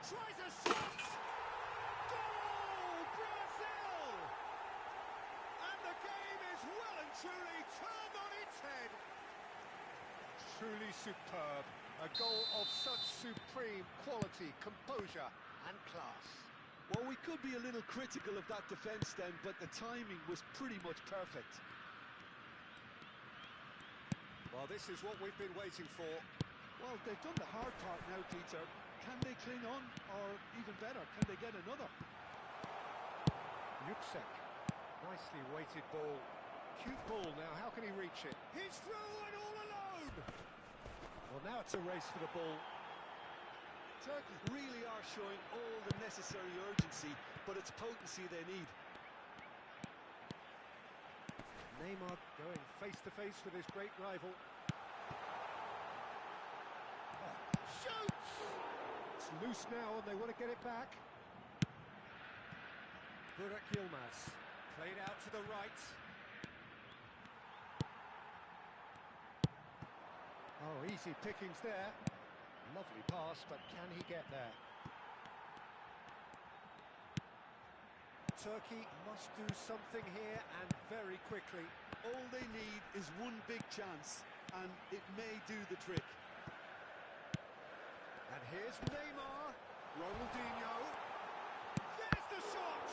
Tries a shot! Goal! Brazil! And the game is well and truly turned on its head. Truly superb. A goal of such supreme quality, composure and class. Well, we could be a little critical of that defence then, but the timing was pretty much perfect. Well, this is what we've been waiting for. Well, they've done the hard part now, Peter. Can they cling on, or even better, can they get another? Yuksek, nicely weighted ball. Cute ball now, how can he reach it? He's through and all alone! Well, now it's a race for the ball. Turkey really are showing all the necessary urgency, but it's potency they need. Neymar going face-to-face with his great rival. Shoots! It's loose now and they want to get it back. Burak Yilmaz, played out to the right. Oh, easy pickings there. Lovely pass, but can he get there? Turkey must do something here and very quickly. All they need is one big chance, and it may do the trick. And here's Neymar, Ronaldinho. There's the shot!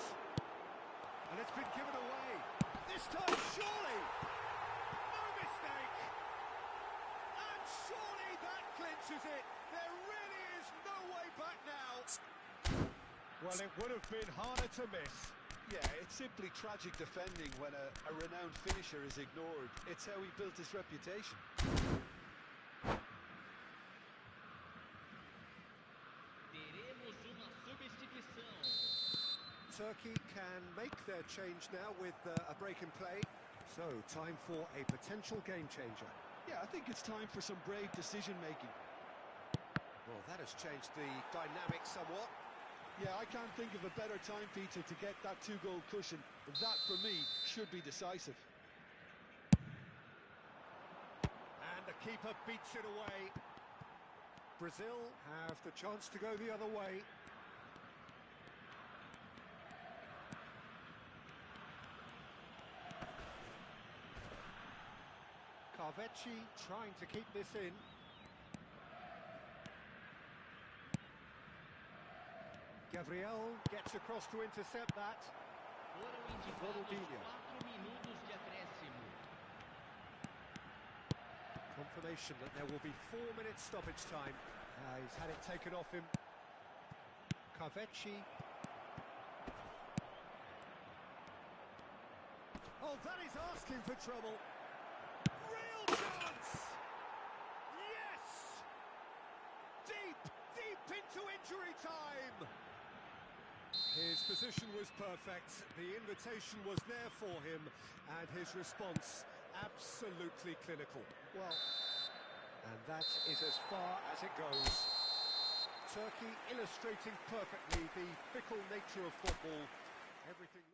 And it's been given away. This time, surely! No mistake! And surely that clinches it. There really is no way back now. Well, it would have been harder to miss. Yeah, it's simply tragic defending when a renowned finisher is ignored. It's how he built his reputation. Turkey can make their change now with a break in play. So, time for a potential game changer. Yeah, I think it's time for some brave decision-making. Well, that has changed the dynamic somewhat. Yeah, I can't think of a better time, Peter, to get that two-goal cushion. That, for me, should be decisive. And the keeper beats it away. Brazil have the chance to go the other way. Kavetsi trying to keep this in. Gabriel gets across to intercept that. Ronaldinho. Confirmation that there will be 4 minutes stoppage time. He's had it taken off him. Kavetsi. Oh, that is asking for trouble. Real chance! Yes! Deep, deep into injury time! His position was perfect, the invitation was there for him, and his response absolutely clinical. Well, and that is as far as it goes. Turkey illustrating perfectly the fickle nature of football. Everything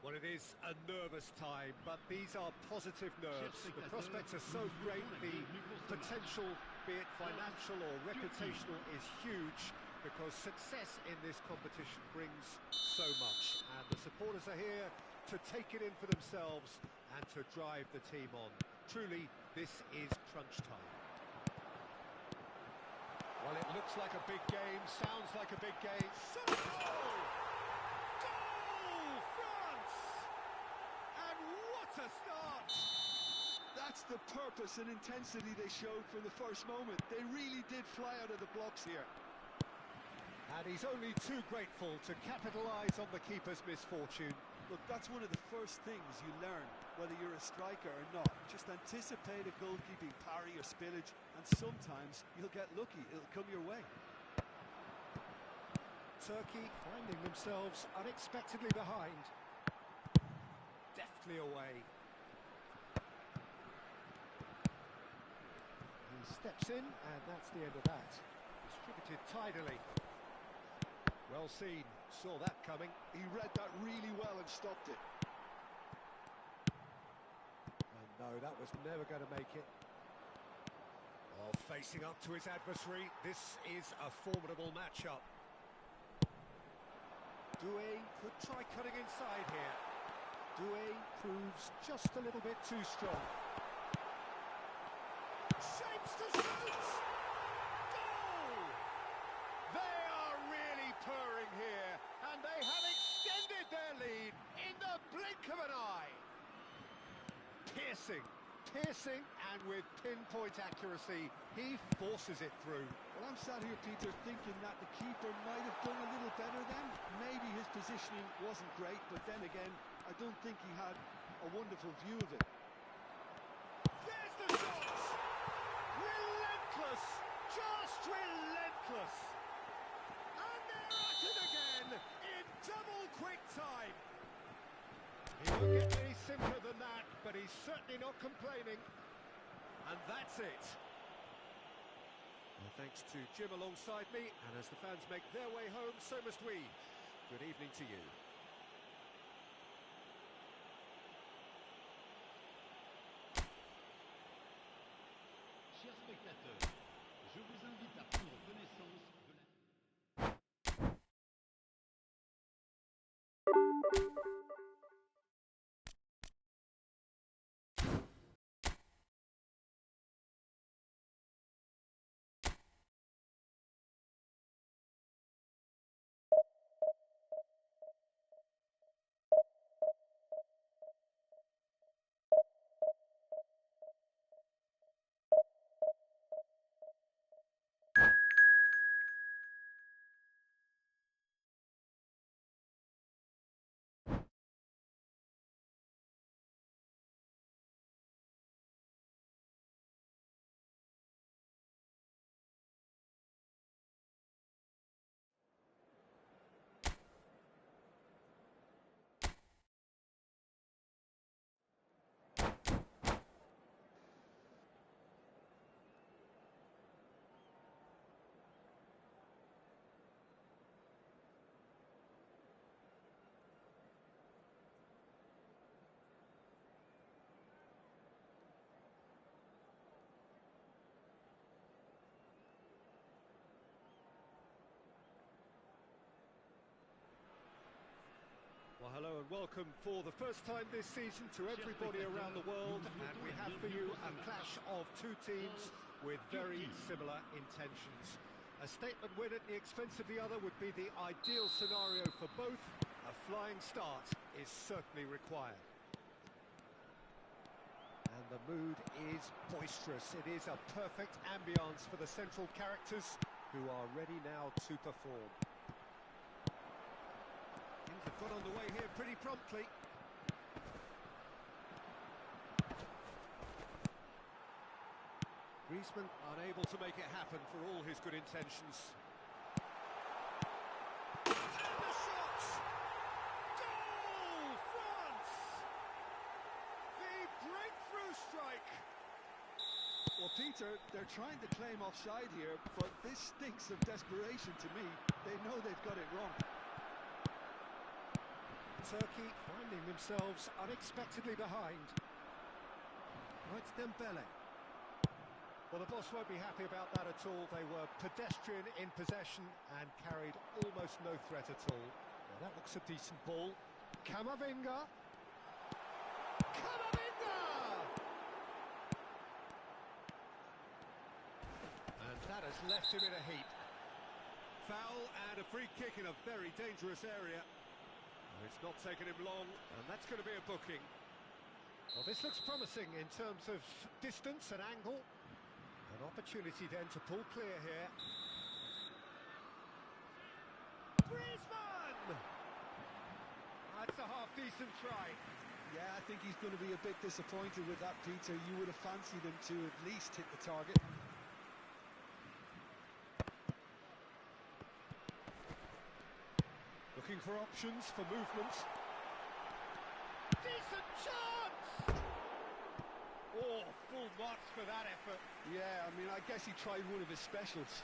Well, it is a nervous time, but these are positive nerves. The prospects are so great, the potential, be it financial or reputational, is huge because success in this competition brings so much. And the supporters are here to take it in for themselves and to drive the team on. Truly, this is crunch time. Well, it looks like a big game, sounds like a big game. Goal! France! And what a start! That's the purpose and intensity they showed from the first moment. They really did fly out of the blocks here. And he's only too grateful to capitalise on the keeper's misfortune. Look, that's one of the first things you learn, whether you're a striker or not. Just anticipate a goalkeeping parry or spillage, and sometimes you'll get lucky, it'll come your way. Turkey finding themselves unexpectedly behind. Deftly away. He steps in, and that's the end of that. Distributed tidily. Well seen, saw that coming. He read that really well and stopped it. And no, that was never going to make it. Oh, facing up to his adversary, this is a formidable matchup. Doué could try cutting inside here. Doué proves just a little bit too strong. Shapes to shoot! Goal! They are really purring here, and they have extended their lead in the blink of an eye. Piercing, and with pinpoint accuracy, he forces it through. Well, I'm sat here, Peter, thinking that the keeper might have done a little better then. Maybe his positioning wasn't great, but then again, I don't think he had a wonderful view of it. There's the shot! Relentless! Just relentless! And they're at it again in double quick time. He won't get any simpler than that, but he's certainly not complaining. And that's it. Well, thanks to Jim alongside me, and as the fans make their way home, so must we. Good evening to you. Chers spectateurs, je vous invite à prendre connaissance de la... Well, hello and welcome for the first time this season to everybody around the world, and we have for you a clash of two teams with very similar intentions. A statement win at the expense of the other would be the ideal scenario for both. A flying start is certainly required. And the mood is boisterous. It is a perfect ambience for the central characters who are ready now to perform. Things have got underway here pretty promptly. Griezmann unable to make it happen for all his good intentions. And the shot! Goal! France! The breakthrough strike! Well, Peter, they're trying to claim offside here, but this stinks of desperation to me. They know they've got it wrong. Turkey finding themselves unexpectedly behind. Oh, it's Dembele. Well, the boss won't be happy about that at all. They were pedestrian in possession and carried almost no threat at all. Well, that looks a decent ball. Camavinga! Camavinga! And that has left him in a heap. Foul and a free kick in a very dangerous area. It's not taken him long, and that's going to be a booking. Well, this looks promising in terms of distance and angle. An opportunity then to pull clear here. Griezmann! That's a half-decent try. Yeah, I think he's going to be a bit disappointed with that, Peter. You would have fancied him to at least hit the target. Looking for options for movement. Decent chance! Oh, full marks for that effort. Yeah, I mean, I guess he tried one of his specials.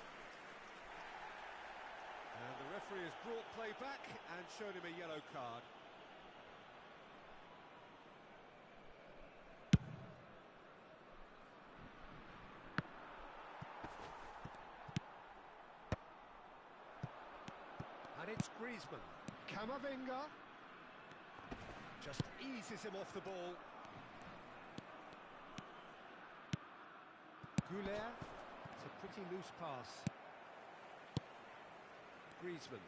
And the referee has brought play back and shown him a yellow card. And it's Griezmann. Camavinga just eases him off the ball. Goulet, it's a pretty loose pass. Griezmann,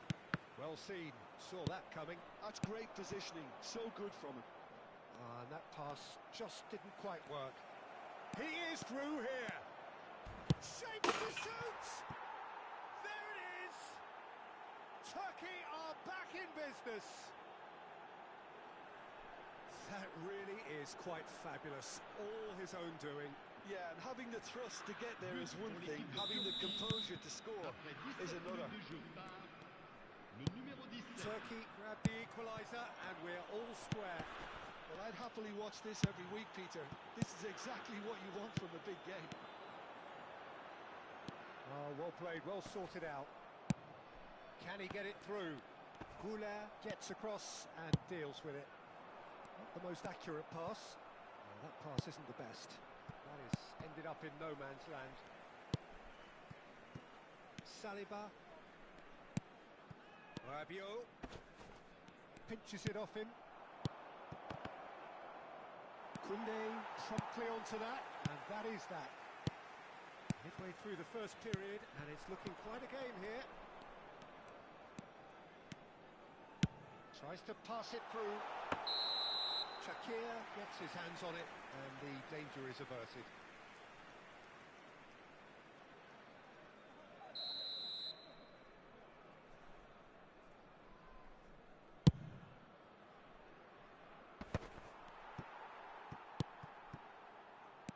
well seen, saw that coming. That's great positioning, so good from him. And that pass just didn't quite work. He is through here. Shapes to shoot! There it is! Turkey are back in business. That really is quite fabulous. All his own doing. Yeah, and having the thrust to get there is one thing, having the composure to score is another. Turkey grabbed the equaliser and we're all square. Well, I'd happily watch this every week, Peter. This is exactly what you want from a big game. Oh, well played, well sorted out. Can he get it through? Goulet gets across and deals with it. Not the most accurate pass. Well, that pass isn't the best. That is ended up in no man's land. Saliba. Rabiot. Pinches it off him. Koundé promptly onto that, and that is that. Midway through the first period, and it's looking quite a game here. Tries to pass it through. Shakir gets his hands on it, and the danger is averted.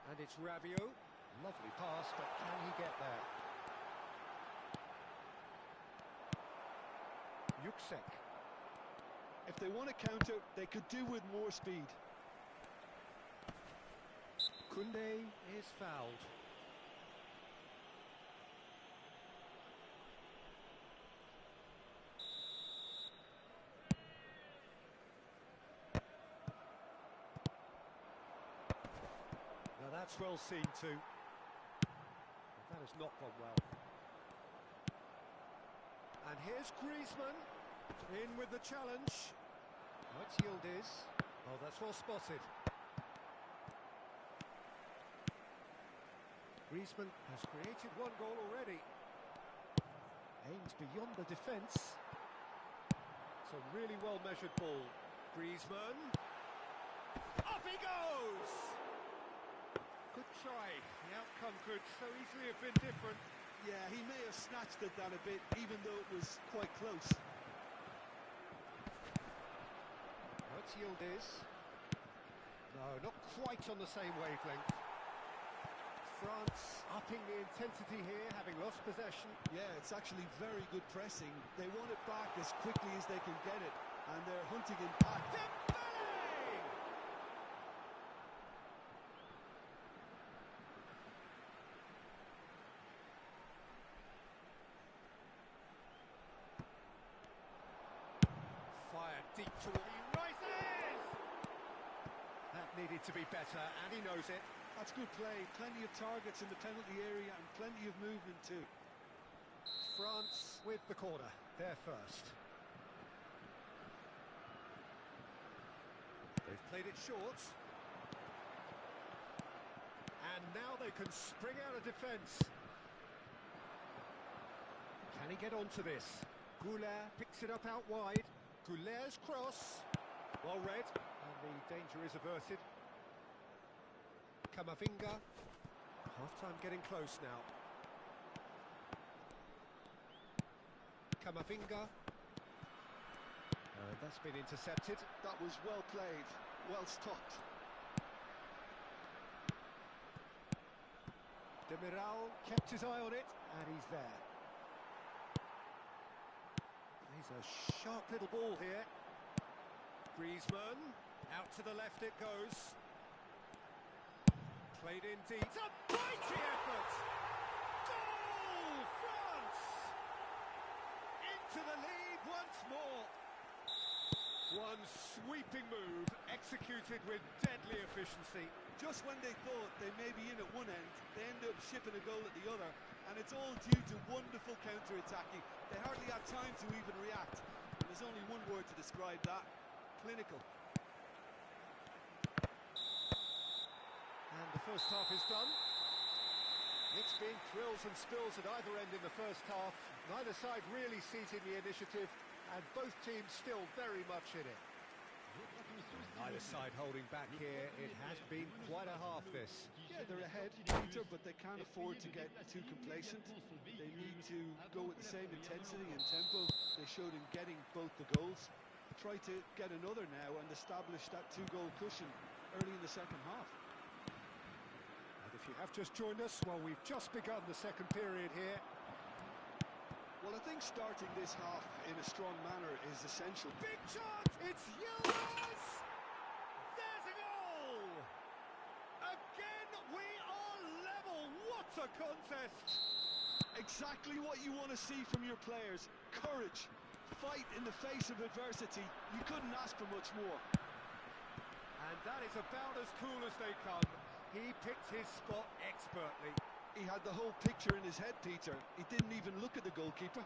And it's Rabiot. Lovely pass, but can he get there? Yuksek. If they want to counter, they could do with more speed. Koundé is fouled. Now that's well seen too. That has not gone well. And here's Griezmann. In with the challenge. Oh, it's Yildiz. Oh, that's well spotted. Griezmann has created one goal already. Aims beyond the defence. It's a really well-measured ball. Griezmann. Up he goes! Good try. The outcome could so easily have been different. Yeah, he may have snatched at that a bit, even though it was quite close. That's Yildiz. No, not quite on the same wavelength. France upping the intensity here, having lost possession. Yeah, it's actually very good pressing. They want it back as quickly as they can get it, and they're hunting in pack. Dembele! Fired deep toward you. needed to be better, and he knows it. That's good play. Plenty of targets in the penalty area and plenty of movement too. France with the corner, they're first. They've played it short. And now they can spring out of defence. Can he get onto this? Goulet picks it up out wide. Goulet's cross. Well read. And the danger is averted. Kamavinga. Half-time getting close now. Kamavinga. That's been intercepted. That was well played, well stopped. Demiral kept his eye on it, and he's there. He's a sharp little ball here. Griezmann, out to the left it goes. Played in deep. It's a mighty effort! Goal, France! Into the lead once more. One sweeping move, executed with deadly efficiency. Just when they thought they may be in at one end, they end up shipping a goal at the other, and it's all due to wonderful counter-attacking. They hardly had time to even react. And there's only one word to describe that: clinical. And the first half is done. It's been thrills and spills at either end in the first half. Neither side really seizing the initiative, and both teams still very much in it. Neither side holding back here. It has been quite a half, this. Yeah, they're ahead, Peter, but they can't afford to get too complacent. They need to go with the same intensity and tempo they showed in getting both the goals. Try to get another now and establish that two-goal cushion early in the second half. And if you have just joined us, well, we've just begun the second period here. Well, I think starting this half in a strong manner is essential. Big chance! It's Yilmaz! There's a goal! Again, we are level! What a contest! Exactly what you want to see from your players. Courage, fight in the face of adversity. You couldn't ask for much more. And that is about as cool as they come. He picked his spot expertly. He had the whole picture in his head, Peter. He didn't even look at the goalkeeper.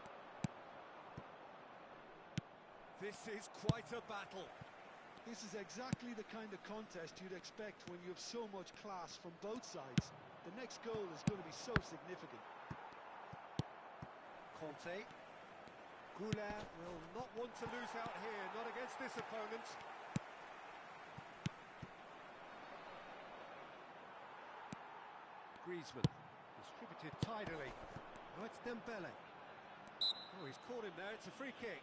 This is quite a battle. This is exactly the kind of contest you'd expect when you have so much class from both sides. The next goal is going to be so significant. Conte. Goulet will not want to lose out here, not against this opponent. Griezmann. Distributed tidily. Now it's Dembele. Oh, he's caught him there. It's a free kick.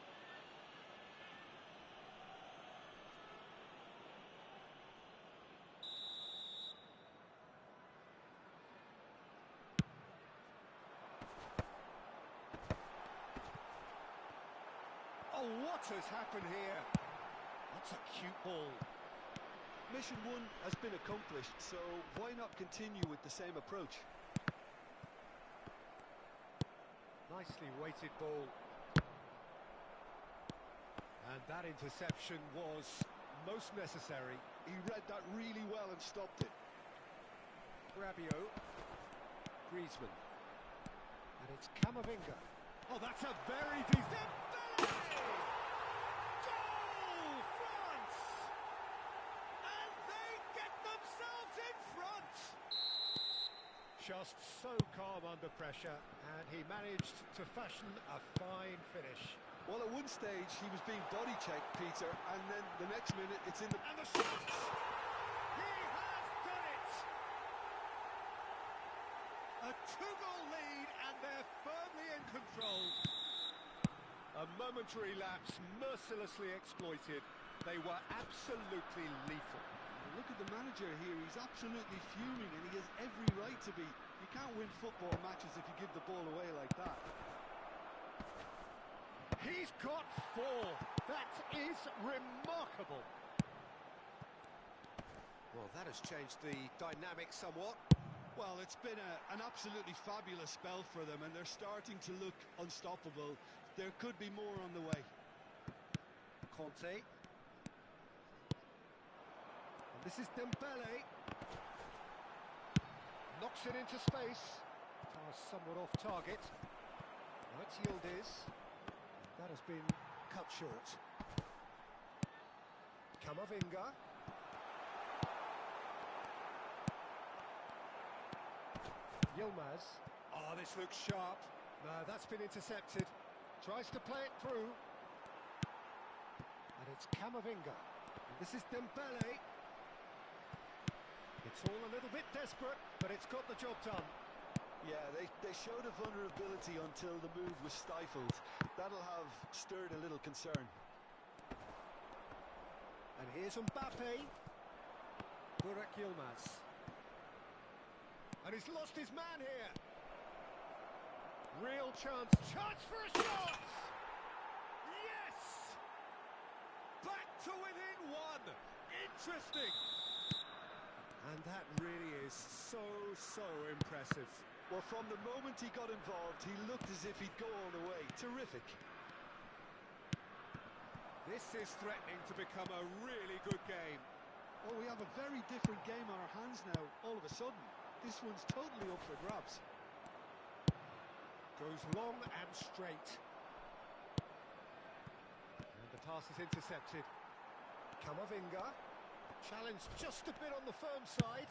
Oh, what has happened here? That's a cute ball. Mission one has been accomplished, so why not continue with the same approach? Nicely weighted ball. And that interception was most necessary. He read that really well and stopped it. Rabiot. Griezmann. And it's Kamavinga. Oh, that's a very decent... Goal, France! And they get themselves in front! Just so calm under pressure, and he managed to fashion a fine finish. Well, at one stage he was being body checked, Peter, and then the next minute it's in the... And the shot! He has done it! A two-goal lead, and they're firmly in control. A momentary lapse mercilessly exploited. They were absolutely lethal. Look at the manager here, he's absolutely fuming and he has every right to be. You can't win football matches if you give the ball away like that. He's got 4. That is remarkable. Well, that has changed the dynamic somewhat. Well, it's been an absolutely fabulous spell for them and they're starting to look unstoppable. There could be more on the way. Conte. This is Dembele. Knocks it into space. Pass somewhat off target. Now it's Yildiz. That has been cut short. Camavinga. Yilmaz. Oh, this looks sharp. No, that's been intercepted. Tries to play it through. And it's Camavinga. And this is Dembele. It's all a little bit desperate, but it's got the job done. Yeah, they showed a vulnerability until the move was stifled. That'll have stirred a little concern. And here's Mbappe. Burak Yilmaz. And he's lost his man here. Real chance. Chance for a shot! Yes! Back to within one. Interesting. And that really is so impressive. Well, from the moment he got involved, he looked as if he'd go all the way. Terrific. This is threatening to become a really good game. Oh, we have a very different game on our hands now, all of a sudden. This one's totally up for grabs. Goes long and straight. And the pass is intercepted. Camavinga. Challenged just a bit on the firm side.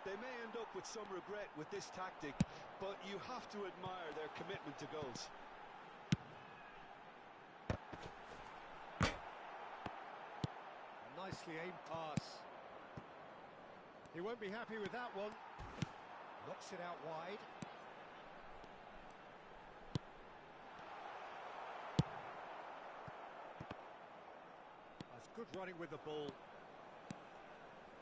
They may end up with some regret with this tactic, but you have to admire their commitment to goals. Nicely aimed pass. He won't be happy with that one. Knocks it out wide. That's good running with the ball.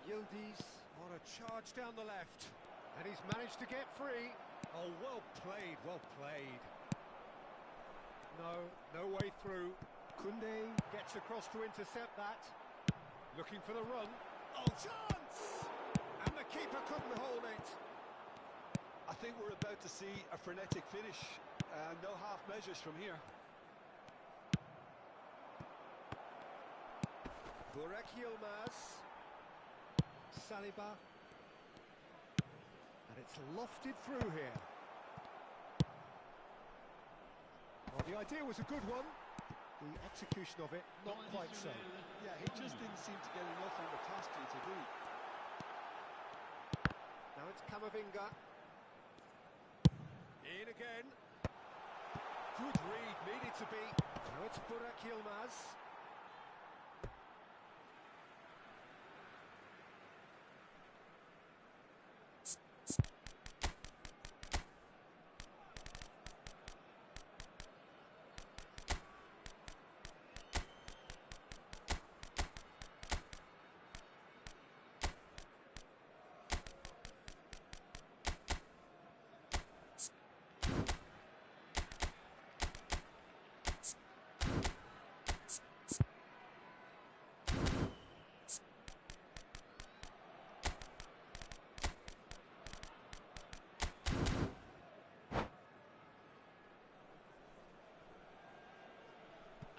Yildiz on a charge down the left. And he's managed to get free. Oh, well played, well played. No way through. Koundé gets across to intercept that. Looking for the run. Oh, chance! And the keeper couldn't hold it. I think we're about to see a frenetic finish. No half measures from here. Burak Yilmaz. Saliba. And it's lofted through here. Well, the idea was a good one. The execution of it, not quite so. Yeah, he just didn't seem to get enough on the task to do. Now it's Camavinga. In again. Good read, needed to be. Now it's Burak Yilmaz.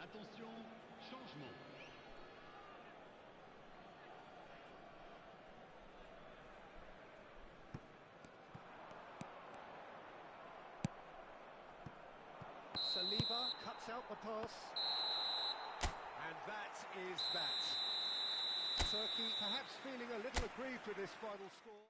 Attention, changement. Saliba cuts out the pass. And that is that. Turkey perhaps feeling a little aggrieved with this final score.